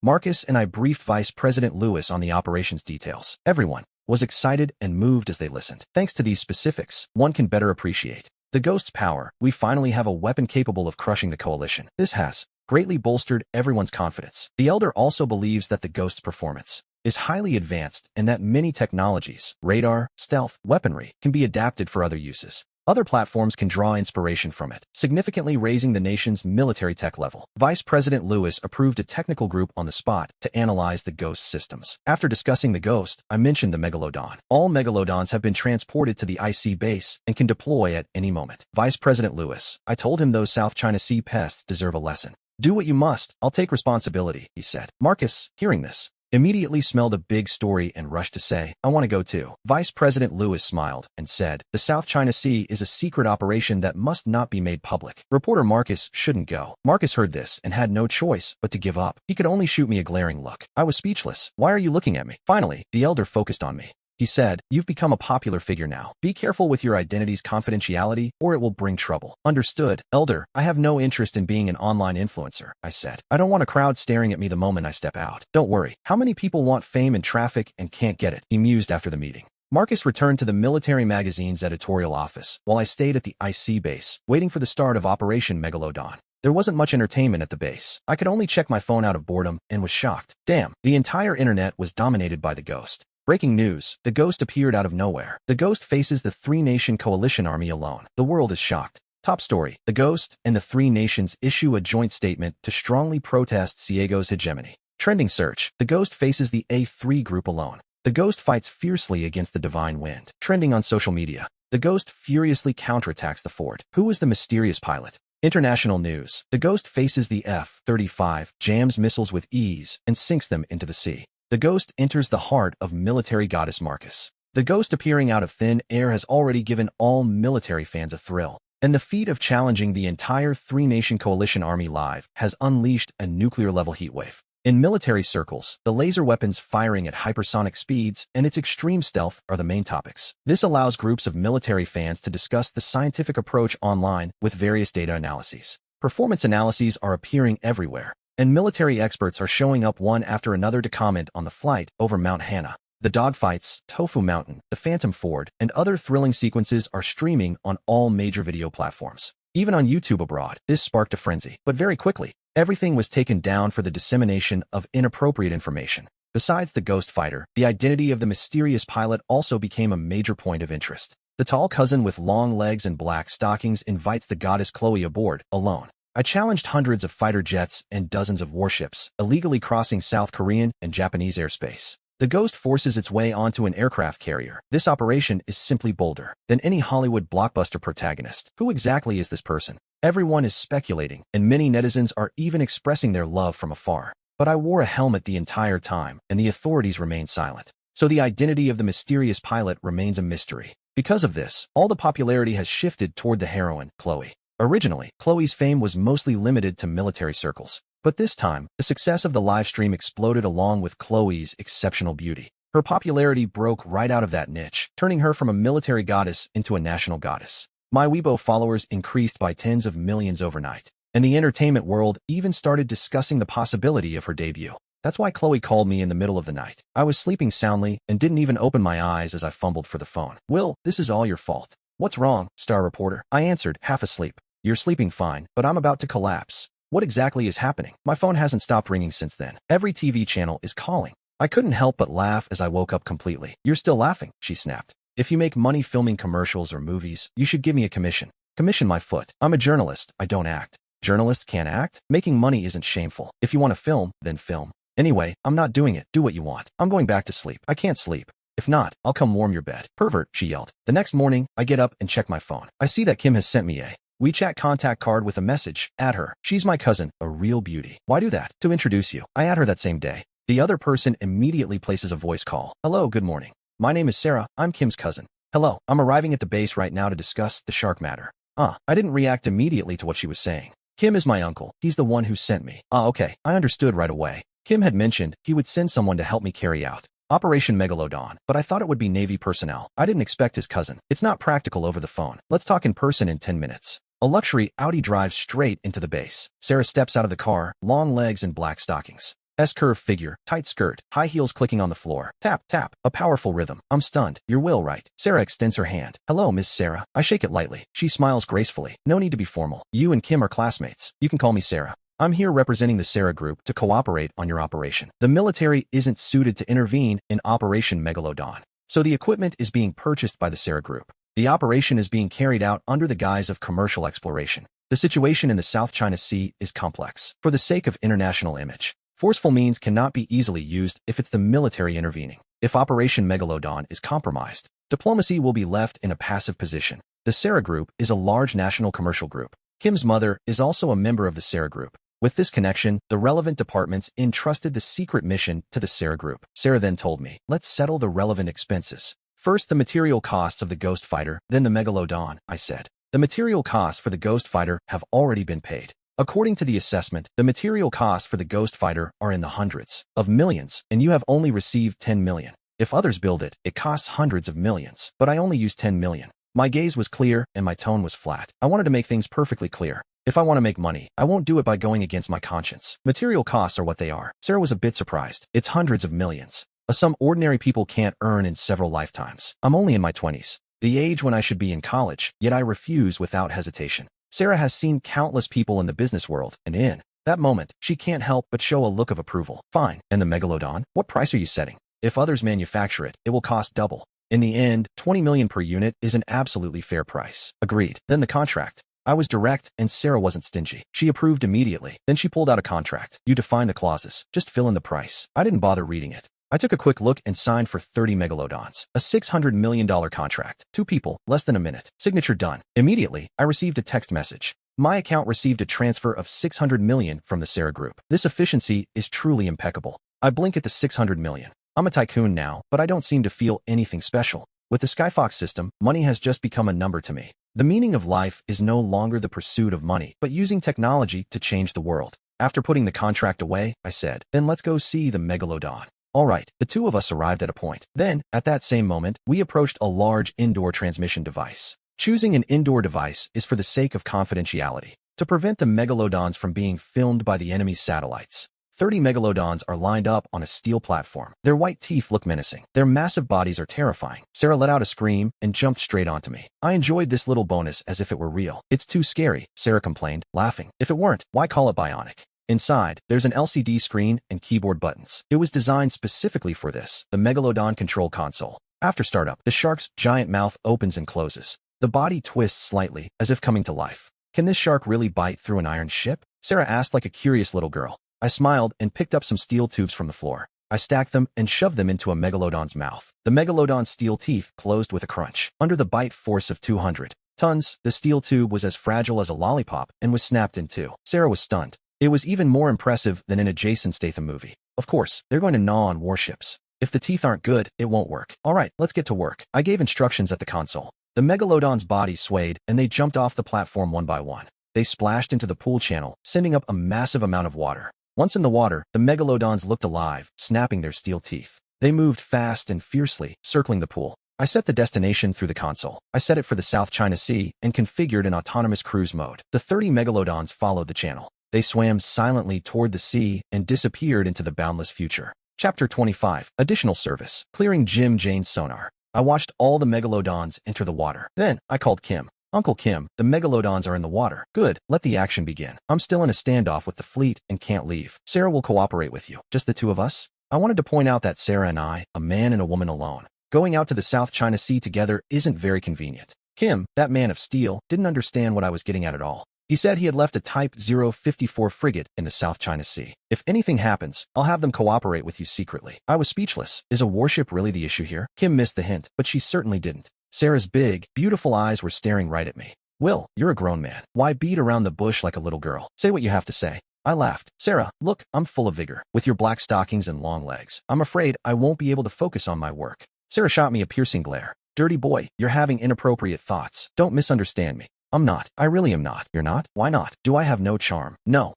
Marcus and I briefed Vice President Lewis on the operations details. Everyone was excited and moved as they listened. Thanks to these specifics, one can better appreciate the Ghost's power. We finally have a weapon capable of crushing the coalition. This has greatly bolstered everyone's confidence. The elder also believes that the Ghost's performance is highly advanced and that many technologies, radar, stealth, weaponry, can be adapted for other uses. Other platforms can draw inspiration from it, significantly raising the nation's military tech level. Vice President Lewis approved a technical group on the spot to analyze the Ghost systems. After discussing the Ghost, I mentioned the Megalodon. All Megalodons have been transported to the IC base and can deploy at any moment. Vice President Lewis, I told him those South China Sea pests deserve a lesson. Do what you must. I'll take responsibility, he said. Marcus, hearing this, immediately smelled a big story and rushed to say, I want to go too. Vice President Lewis smiled and said, the South China Sea is a secret operation that must not be made public. Reporter Marcus shouldn't go. Marcus heard this and had no choice but to give up. He could only shoot me a glaring look. I was speechless. Why are you looking at me? Finally, the elder focused on me. He said, you've become a popular figure now. Be careful with your identity's confidentiality or it will bring trouble. Understood. Elder, I have no interest in being an online influencer, I said. I don't want a crowd staring at me the moment I step out. Don't worry. How many people want fame and traffic and can't get it? He mused after the meeting. Marcus returned to the military magazine's editorial office while I stayed at the IC base, waiting for the start of Operation Megalodon. There wasn't much entertainment at the base. I could only check my phone out of boredom and was shocked. Damn, the entire internet was dominated by the Ghost. Breaking news, the Ghost appeared out of nowhere. The Ghost faces the Three-Nation Coalition army alone. The world is shocked. Top story, the Ghost and the Three Nations issue a joint statement to strongly protest Ciego's hegemony. Trending search, the Ghost faces the A3 group alone. The Ghost fights fiercely against the Divine Wind. Trending on social media, the Ghost furiously counterattacks the Ford. Who was the mysterious pilot? International news, the Ghost faces the F-35, jams missiles with ease, and sinks them into the sea. The Ghost enters the heart of military goddess Marcus. The Ghost appearing out of thin air has already given all military fans a thrill. And the feat of challenging the entire Three-Nation Coalition army live has unleashed a nuclear-level heatwave. In military circles, the laser weapons firing at hypersonic speeds and its extreme stealth are the main topics. This allows groups of military fans to discuss the scientific approach online with various data analyses. Performance analyses are appearing everywhere, and military experts are showing up one after another to comment on the flight over Mount Hana. The dogfights, Tofu Mountain, the Phantom Ford, and other thrilling sequences are streaming on all major video platforms. Even on YouTube abroad, this sparked a frenzy. But very quickly, everything was taken down for the dissemination of inappropriate information. Besides the Ghost fighter, the identity of the mysterious pilot also became a major point of interest. The tall cousin with long legs and black stockings invites the goddess Chloe aboard, alone. I challenged hundreds of fighter jets and dozens of warships, illegally crossing South Korean and Japanese airspace. The Ghost forces its way onto an aircraft carrier. This operation is simply bolder than any Hollywood blockbuster protagonist. Who exactly is this person? Everyone is speculating, and many netizens are even expressing their love from afar. But I wore a helmet the entire time, and the authorities remained silent. So the identity of the mysterious pilot remains a mystery. Because of this, all the popularity has shifted toward the heroine, Chloe. Originally, Chloe's fame was mostly limited to military circles. But this time, the success of the livestream exploded along with Chloe's exceptional beauty. Her popularity broke right out of that niche, turning her from a military goddess into a national goddess. My Weibo followers increased by tens of millions overnight, and the entertainment world even started discussing the possibility of her debut. That's why Chloe called me in the middle of the night. I was sleeping soundly and didn't even open my eyes as I fumbled for the phone. "Will, this is all your fault." "What's wrong, Star Reporter?" I answered, half asleep. "You're sleeping fine, but I'm about to collapse." "What exactly is happening?" My phone hasn't stopped ringing since then. Every TV channel is calling. I couldn't help but laugh as I woke up completely. "You're still laughing," she snapped. "If you make money filming commercials or movies, you should give me a commission." "Commission my foot. I'm a journalist. I don't act." "Journalists can't act? Making money isn't shameful. If you want to film, then film." "Anyway, I'm not doing it. Do what you want." "I'm going back to sleep." "I can't sleep." "If not, I'll come warm your bed." "Pervert," she yelled. The next morning, I get up and check my phone. I see that Kim has sent me a WeChat contact card with a message. "Add her. She's my cousin, a real beauty." "Why do that?" "To introduce you." I add her that same day. The other person immediately places a voice call. "Hello, good morning. My name is Sarah. I'm Kim's cousin." "Hello, I'm arriving at the base right now to discuss the shark matter." I didn't react immediately to what she was saying. "Kim is my uncle. He's the one who sent me." Okay. I understood right away. Kim had mentioned he would send someone to help me carry out Operation Megalodon, but I thought it would be Navy personnel. I didn't expect his cousin. "It's not practical over the phone. Let's talk in person in 10 minutes. A luxury Audi drives straight into the base. Sarah steps out of the car, long legs and black stockings. S-curve figure, tight skirt, high heels clicking on the floor. Tap, tap, a powerful rhythm. I'm stunned. "You're Will, right?" Sarah extends her hand. "Hello, Miss Sarah." I shake it lightly. She smiles gracefully. "No need to be formal. You and Kim are classmates. You can call me Sarah. I'm here representing the Sarah Group to cooperate on your operation. The military isn't suited to intervene in Operation Megalodon, so the equipment is being purchased by the Sarah Group. The operation is being carried out under the guise of commercial exploration. The situation in the South China Sea is complex. For the sake of international image, forceful means cannot be easily used if it's the military intervening. If Operation Megalodon is compromised, diplomacy will be left in a passive position. The Sarah Group is a large national commercial group. Kim's mother is also a member of the Sarah Group. With this connection, the relevant departments entrusted the secret mission to the Sarah Group. Sarah then told me, "Let's settle the relevant expenses. First, the material costs of the Ghost Fighter, then the Megalodon," I said. The material costs for the Ghost Fighter have already been paid. According to the assessment, the material costs for the Ghost Fighter are in the hundreds of millions, and you have only received 10 million. If others build it, it costs hundreds of millions, but I only used 10 million. My gaze was clear and my tone was flat. I wanted to make things perfectly clear. If I want to make money, I won't do it by going against my conscience. Material costs are what they are. Sarah was a bit surprised. It's hundreds of millions. A sum ordinary people can't earn in several lifetimes. I'm only in my 20s, the age when I should be in college, yet I refuse without hesitation. Sarah has seen countless people in the business world, and in that moment, she can't help but show a look of approval. Fine. And the Megalodon? What price are you setting? If others manufacture it, it will cost double. In the end, 20 million per unit is an absolutely fair price. Agreed. Then the contract. I was direct, and Sarah wasn't stingy. She approved immediately. Then she pulled out a contract. You define the clauses. Just fill in the price. I didn't bother reading it. I took a quick look and signed for 30 Megalodons. A $600 million contract. 2 people, less than a minute. Signature done. Immediately, I received a text message. My account received a transfer of 600 million from the Sarah Group. This efficiency is truly impeccable. I blink at the 600 million. I'm a tycoon now, but I don't seem to feel anything special. With the Skyfox system, money has just become a number to me. The meaning of life is no longer the pursuit of money, but using technology to change the world. After putting the contract away, I said, then let's go see the Megalodon. All right, the two of us arrived at a point. Then, at that same moment, we approached a large indoor transmission device. Choosing an indoor device is for the sake of confidentiality, to prevent the Megalodons from being filmed by the enemy's satellites. 30 Megalodons are lined up on a steel platform. Their white teeth look menacing. Their massive bodies are terrifying. Sarah let out a scream and jumped straight onto me. I enjoyed this little bonus as if it were real. It's too scary, Sarah complained, laughing. If it weren't, why call it bionic? Inside, there's an LCD screen and keyboard buttons. It was designed specifically for this, the Megalodon control console. After startup, the shark's giant mouth opens and closes. The body twists slightly, as if coming to life. Can this shark really bite through an iron ship? Sarah asked like a curious little girl. I smiled and picked up some steel tubes from the floor. I stacked them and shoved them into a Megalodon's mouth. The Megalodon's steel teeth closed with a crunch. Under the bite force of 200 tons, the steel tube was as fragile as a lollipop and was snapped in two. Sarah was stunned. It was even more impressive than in a Jason Statham movie. Of course, they're going to gnaw on warships. If the teeth aren't good, it won't work. All right, let's get to work. I gave instructions at the console. The Megalodon's body swayed, and they jumped off the platform one by one. They splashed into the pool channel, sending up a massive amount of water. Once in the water, the Megalodons looked alive, snapping their steel teeth. They moved fast and fiercely, circling the pool. I set the destination through the console. I set it for the South China Sea and configured an autonomous cruise mode. The 30 Megalodons followed the channel. They swam silently toward the sea and disappeared into the boundless future. Chapter 25. Additional service. Clearing Jim Jane's sonar. I watched all the Megalodons enter the water. Then, I called Kim. Uncle Kim, the Megalodons are in the water. Good, let the action begin. I'm still in a standoff with the fleet and can't leave. Sarah will cooperate with you. Just the two of us? I wanted to point out that Sarah and I, a man and a woman alone, going out to the South China Sea together isn't very convenient. Kim, that man of steel, didn't understand what I was getting at all. He said he had left a Type 054 frigate in the South China Sea. If anything happens, I'll have them cooperate with you secretly. I was speechless. Is a warship really the issue here? Kim missed the hint, but she certainly didn't. Sarah's big, beautiful eyes were staring right at me. Will, you're a grown man. Why beat around the bush like a little girl? Say what you have to say. I laughed. Sarah, look, I'm full of vigor. With your black stockings and long legs, I'm afraid I won't be able to focus on my work. Sarah shot me a piercing glare. Dirty boy, you're having inappropriate thoughts. Don't misunderstand me. I'm not. I really am not. You're not? Why not? Do I have no charm? No.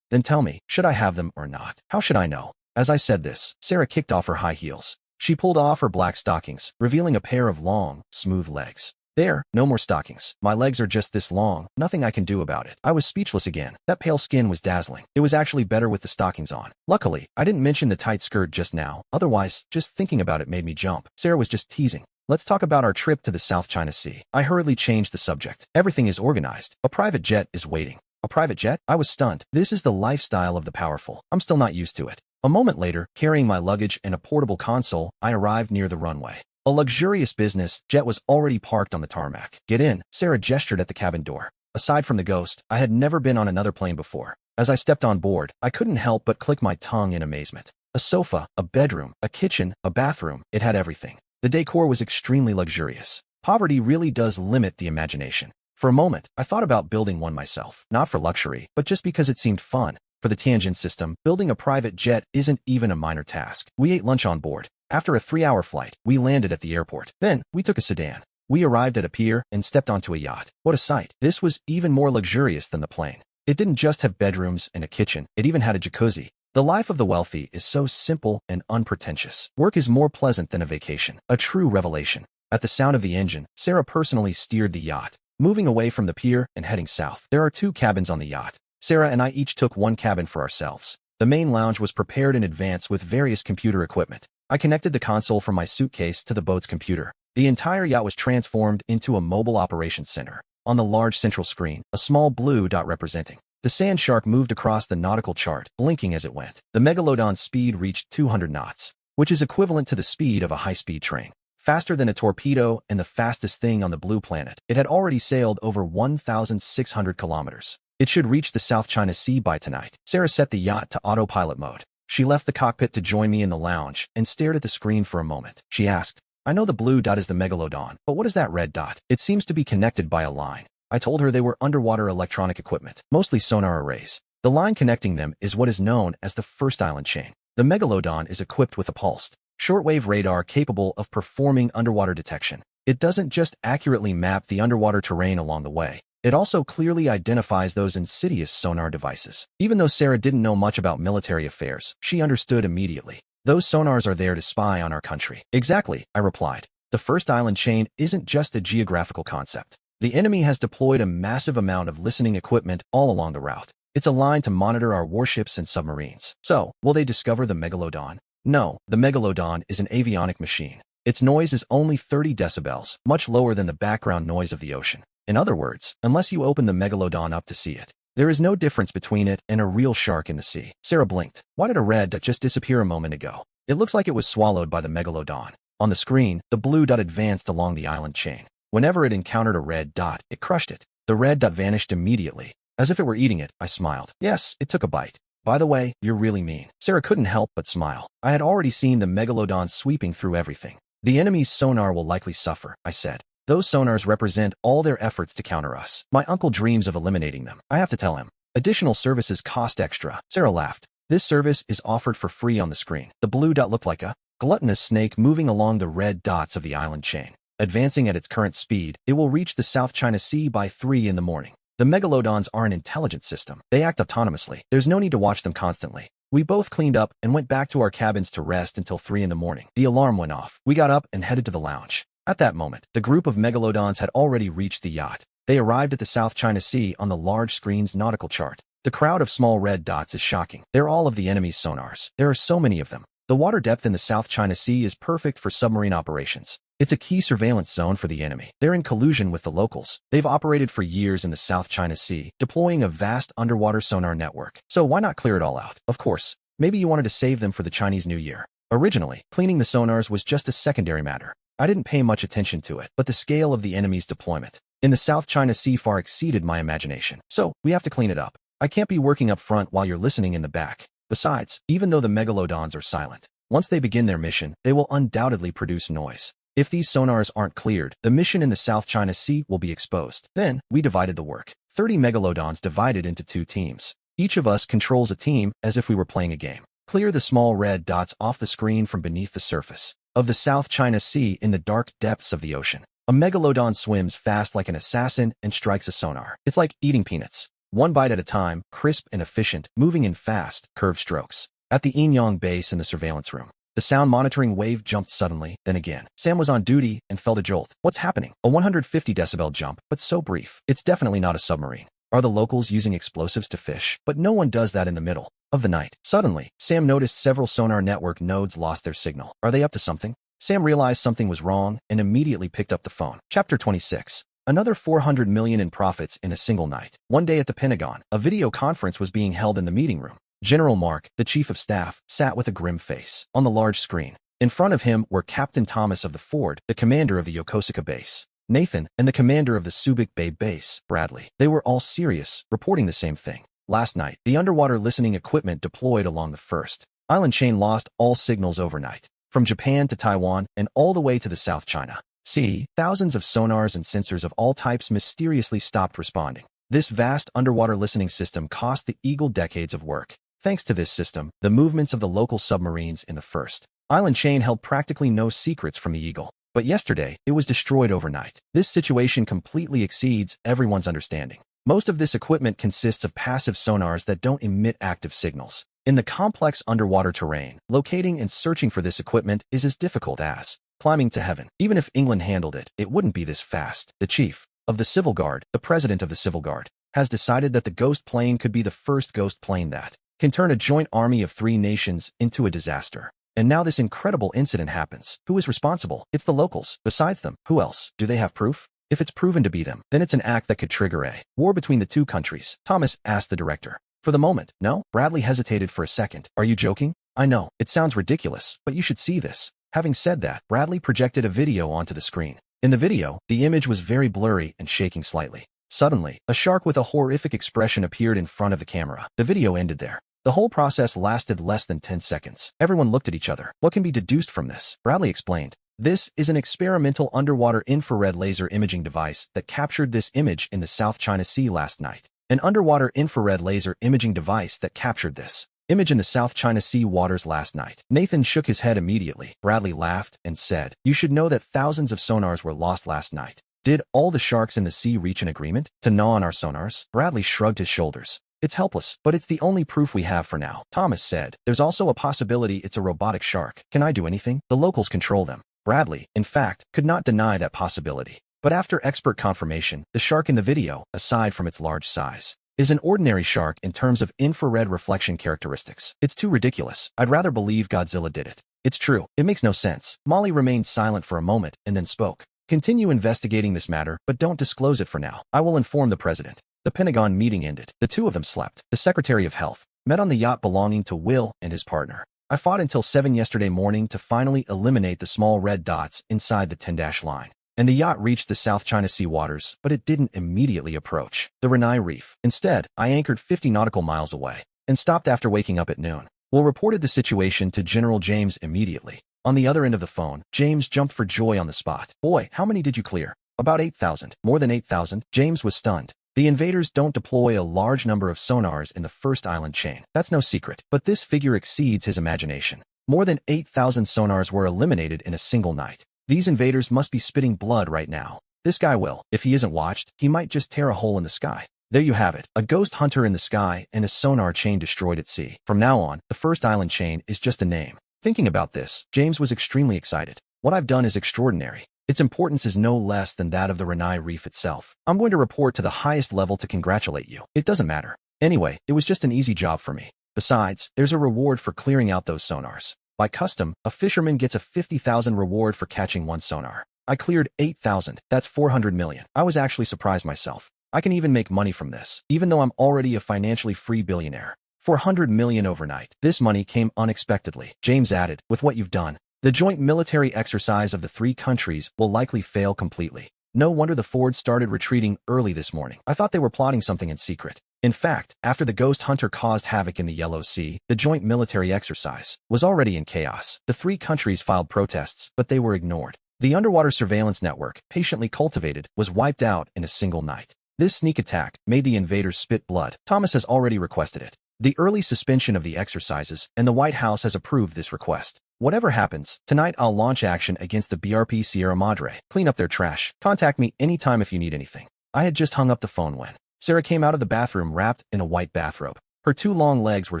Then tell me, should I have them or not? How should I know? As I said this, Sarah kicked off her high heels. She pulled off her black stockings, revealing a pair of long, smooth legs. There, no more stockings. My legs are just this long, nothing I can do about it. I was speechless again. That pale skin was dazzling. It was actually better with the stockings on. Luckily, I didn't mention the tight skirt just now, otherwise, just thinking about it made me jump. Sarah was just teasing. Let's talk about our trip to the South China Sea. I hurriedly changed the subject. Everything is organized. A private jet is waiting. A private jet? I was stunned. This is the lifestyle of the powerful. I'm still not used to it. A moment later, carrying my luggage and a portable console, I arrived near the runway. A luxurious business jet was already parked on the tarmac. Get in, Sarah gestured at the cabin door. Aside from the ghost, I had never been on another plane before. As I stepped on board, I couldn't help but click my tongue in amazement. A sofa, a bedroom, a kitchen, a bathroom, it had everything. The decor was extremely luxurious. Poverty really does limit the imagination. For a moment, I thought about building one myself, not for luxury, but just because it seemed fun. For the Tianjin system, building a private jet isn't even a minor task. We ate lunch on board. After a 3-hour flight, we landed at the airport. Then, we took a sedan. We arrived at a pier and stepped onto a yacht. What a sight. This was even more luxurious than the plane. It didn't just have bedrooms and a kitchen, it even had a jacuzzi. The life of the wealthy is so simple and unpretentious. Work is more pleasant than a vacation. A true revelation. At the sound of the engine, Sarah personally steered the yacht, moving away from the pier and heading south. There are 2 cabins on the yacht. Sarah and I each took 1 cabin for ourselves. The main lounge was prepared in advance with various computer equipment. I connected the console from my suitcase to the boat's computer. The entire yacht was transformed into a mobile operations center. On the large central screen, a small blue dot representing the sand shark moved across the nautical chart, blinking as it went. The Megalodon's speed reached 200 knots, which is equivalent to the speed of a high-speed train. Faster than a torpedo and the fastest thing on the blue planet. It had already sailed over 1,600 kilometers. It should reach the South China Sea by tonight. Sarah set the yacht to autopilot mode. She left the cockpit to join me in the lounge and stared at the screen for a moment. She asked, I know the blue dot is the Megalodon, but what is that red dot? It seems to be connected by a line. I told her they were underwater electronic equipment, mostly sonar arrays. The line connecting them is what is known as the first island chain. The Megalodon is equipped with a pulsed, shortwave radar capable of performing underwater detection. It doesn't just accurately map the underwater terrain along the way. It also clearly identifies those insidious sonar devices. Even though Sarah didn't know much about military affairs, she understood immediately. Those sonars are there to spy on our country. Exactly, I replied. The first island chain isn't just a geographical concept. The enemy has deployed a massive amount of listening equipment all along the route. It's a line to monitor our warships and submarines. So, will they discover the Megalodon? No, the Megalodon is an avionic machine. Its noise is only 30 decibels, much lower than the background noise of the ocean. In other words, unless you open the Megalodon up to see it, there is no difference between it and a real shark in the sea. Sarah blinked. Why did a red dot just disappear a moment ago? It looks like it was swallowed by the Megalodon. On the screen, the blue dot advanced along the island chain. Whenever it encountered a red dot, it crushed it. The red dot vanished immediately. As if it were eating it, I smiled. Yes, it took a bite. By the way, you're really mean. Sarah couldn't help but smile. I had already seen the Megalodon sweeping through everything. The enemy's sonar will likely suffer, I said. Those sonars represent all their efforts to counter us. My uncle dreams of eliminating them. I have to tell him. Additional services cost extra. Sarah laughed. This service is offered for free on the screen. The blue dot looked like a gluttonous snake moving along the red dots of the island chain. Advancing at its current speed, it will reach the South China Sea by 3 in the morning. The Megalodons are an intelligent system. They act autonomously. There's no need to watch them constantly. We both cleaned up and went back to our cabins to rest until 3 in the morning. The alarm went off. We got up and headed to the lounge. At that moment, the group of Megalodons had already reached the yacht. They arrived at the South China Sea on the large screen's nautical chart. The crowd of small red dots is shocking. They're all of the enemy's sonars. There are so many of them. The water depth in the South China Sea is perfect for submarine operations. It's a key surveillance zone for the enemy. They're in collusion with the locals. They've operated for years in the South China Sea, deploying a vast underwater sonar network. So why not clear it all out? Of course, maybe you wanted to save them for the Chinese New Year. Originally, cleaning the sonars was just a secondary matter. I didn't pay much attention to it, but the scale of the enemy's deployment in the South China Sea far exceeded my imagination. So, we have to clean it up. I can't be working up front while you're listening in the back. Besides, even though the Megalodons are silent, once they begin their mission, they will undoubtedly produce noise. If these sonars aren't cleared, the mission in the South China Sea will be exposed. Then, we divided the work. 30 Megalodons divided into 2 teams. Each of us controls a team as if we were playing a game. Clear the small red dots off the screen from beneath the surface of the South China Sea in the dark depths of the ocean. A Megalodon swims fast like an assassin and strikes a sonar. It's like eating peanuts. One bite at a time, crisp and efficient, moving in fast, curved strokes. At the Enyang base in the surveillance room, the sound monitoring wave jumped suddenly, then again. Sam was on duty and felt a jolt. What's happening? A 150 decibel jump, but so brief. It's definitely not a submarine. Are the locals using explosives to fish? But no one does that in the middle of the night. Suddenly, Sam noticed several sonar network nodes lost their signal. Are they up to something? Sam realized something was wrong and immediately picked up the phone. Chapter 26. Another $400 million in profits in a single night. One day at the Pentagon, a video conference was being held in the meeting room. General Mark, the chief of staff, sat with a grim face. On the large screen, in front of him were Captain Thomas of the Ford, the commander of the Yokosuka base, Nathan, and the commander of the Subic Bay base, Bradley. They were all serious, reporting the same thing. Last night, the underwater listening equipment deployed along the first island chain lost all signals overnight. From Japan to Taiwan and all the way to the South China Sea, thousands of sonars and sensors of all types mysteriously stopped responding. This vast underwater listening system cost the Eagle decades of work. Thanks to this system, the movements of the local submarines in the first island chain held practically no secrets from the Eagle. But yesterday, it was destroyed overnight. This situation completely exceeds everyone's understanding. Most of this equipment consists of passive sonars that don't emit active signals. In the complex underwater terrain, locating and searching for this equipment is as difficult as climbing to heaven. Even if England handled it, it wouldn't be this fast. The chief of the Civil Guard, the president of the Civil Guard, has decided that the Ghost plane could be the first Ghost plane that can turn a joint army of 3 nations into a disaster. And now this incredible incident happens. Who is responsible? It's the locals. Besides them, who else? Do they have proof? If it's proven to be them, then it's an act that could trigger a war between the two countries, Thomas asked the director. For the moment, no? Bradley hesitated for a second. Are you joking? I know, it sounds ridiculous, but you should see this. Having said that, Bradley projected a video onto the screen. In the video, the image was very blurry and shaking slightly. Suddenly, a shark with a horrific expression appeared in front of the camera. The video ended there. The whole process lasted less than 10 seconds. Everyone looked at each other. What can be deduced from this? Bradley explained. This is an experimental underwater infrared laser imaging device that captured this image in the South China Sea last night. An underwater infrared laser imaging device that captured this image in the South China Sea waters last night. Nathan shook his head immediately. Bradley laughed and said, you should know that thousands of sonars were lost last night. Did all the sharks in the sea reach an agreement to gnaw on our sonars? Bradley shrugged his shoulders. It's helpless, but it's the only proof we have for now. Thomas said, there's also a possibility it's a robotic shark. Can I do anything? The locals control them. Bradley, in fact, could not deny that possibility. But after expert confirmation, the shark in the video, aside from its large size, is an ordinary shark in terms of infrared reflection characteristics. It's too ridiculous. I'd rather believe Godzilla did it. It's true. It makes no sense. Molly remained silent for a moment and then spoke. Continue investigating this matter, but don't disclose it for now. I will inform the president. The Pentagon meeting ended. The two of them slept. The Secretary of Health met on the yacht belonging to Will and his partner. I fought until 7 yesterday morning to finally eliminate the small red dots inside the 10-dash line. And the yacht reached the South China Sea waters, but it didn't immediately approach the Renai Reef. Instead, I anchored 50 nautical miles away and stopped after waking up at noon. Will reported the situation to General James immediately. On the other end of the phone, James jumped for joy on the spot. Boy, how many did you clear? About 8,000. More than 8,000? James was stunned. The invaders don't deploy a large number of sonars in the first island chain. That's no secret. But this figure exceeds his imagination. More than 8,000 sonars were eliminated in a single night. These invaders must be spitting blood right now. This guy will. If he isn't watched, he might just tear a hole in the sky. There you have it. A ghost hunter in the sky and a sonar chain destroyed at sea. From now on, the first island chain is just a name. Thinking about this, James was extremely excited. What I've done is extraordinary. Its importance is no less than that of the Renai Reef itself. I'm going to report to the highest level to congratulate you. It doesn't matter. Anyway, it was just an easy job for me. Besides, there's a reward for clearing out those sonars. By custom, a fisherman gets a 50,000 reward for catching one sonar. I cleared 8,000. That's 400 million. I was actually surprised myself. I can even make money from this, even though I'm already a financially free billionaire. 400 million overnight. This money came unexpectedly. James added, with what you've done, the joint military exercise of the three countries will likely fail completely. No wonder the Fords started retreating early this morning. I thought they were plotting something in secret. In fact, after the ghost hunter caused havoc in the Yellow Sea, the joint military exercise was already in chaos. The three countries filed protests, but they were ignored. The underwater surveillance network, patiently cultivated, was wiped out in a single night. This sneak attack made the invaders spit blood. Thomas has already requested it. The early suspension of the exercises, and the White House has approved this request. Whatever happens, tonight I'll launch action against the BRP Sierra Madre. Clean up their trash. Contact me anytime if you need anything. I had just hung up the phone when Sarah came out of the bathroom wrapped in a white bathrobe. Her two long legs were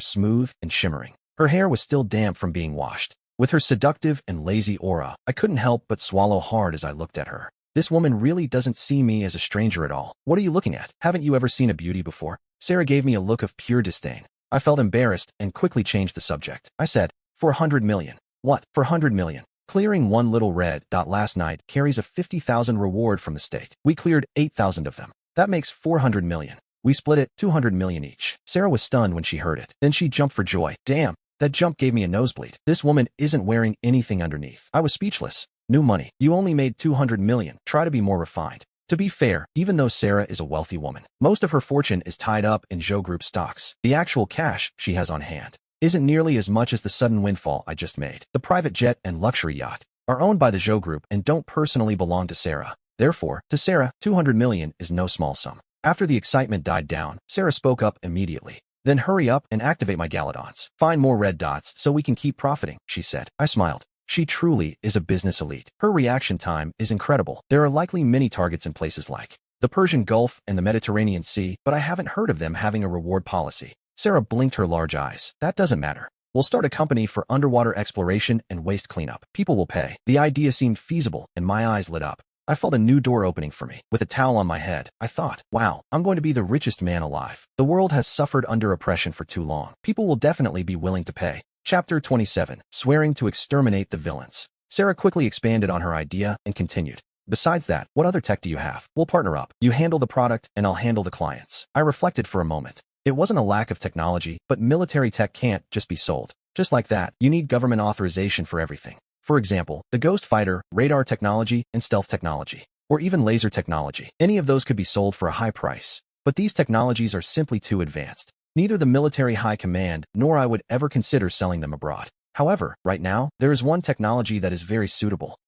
smooth and shimmering. Her hair was still damp from being washed. With her seductive and lazy aura, I couldn't help but swallow hard as I looked at her. This woman really doesn't see me as a stranger at all. What are you looking at? Haven't you ever seen a beauty before? Sarah gave me a look of pure disdain. I felt embarrassed and quickly changed the subject. I said, 400 million. What? 400 million. Clearing one little red dot last night carries a 50,000 reward from the state. We cleared 8,000 of them. That makes 400 million. We split it 200 million each. Sarah was stunned when she heard it. Then she jumped for joy. Damn, that jump gave me a nosebleed. This woman isn't wearing anything underneath. I was speechless. New money. You only made 200 million. Try to be more refined. To be fair, even though Sarah is a wealthy woman, most of her fortune is tied up in Zhou Group stocks. The actual cash she has on hand isn't nearly as much as the sudden windfall I just made. The private jet and luxury yacht are owned by the Zhou Group and don't personally belong to Sarah. Therefore, to Sarah, 200 million is no small sum. After the excitement died down, Sarah spoke up immediately. Then hurry up and activate my Galadons. Find more red dots so we can keep profiting, she said. I smiled. She truly is a business elite. Her reaction time is incredible. There are likely many targets in places like the Persian Gulf and the Mediterranean Sea, but I haven't heard of them having a reward policy. Sarah blinked her large eyes. That doesn't matter. We'll start a company for underwater exploration and waste cleanup. People will pay. The idea seemed feasible, and my eyes lit up. I felt a new door opening for me. With a towel on my head, I thought, wow, I'm going to be the richest man alive. The world has suffered under oppression for too long. People will definitely be willing to pay. Chapter 27. Swearing to exterminate the villains. Sarah quickly expanded on her idea and continued. Besides that, what other tech do you have? We'll partner up. You handle the product, and I'll handle the clients. I reflected for a moment. It wasn't a lack of technology, but military tech can't just be sold. Just like that, you need government authorization for everything. For example, the Ghost Fighter, radar technology, and stealth technology, or even laser technology. Any of those could be sold for a high price. But these technologies are simply too advanced. Neither the military high command nor I would ever consider selling them abroad. However, right now, there is one technology that is very suitable.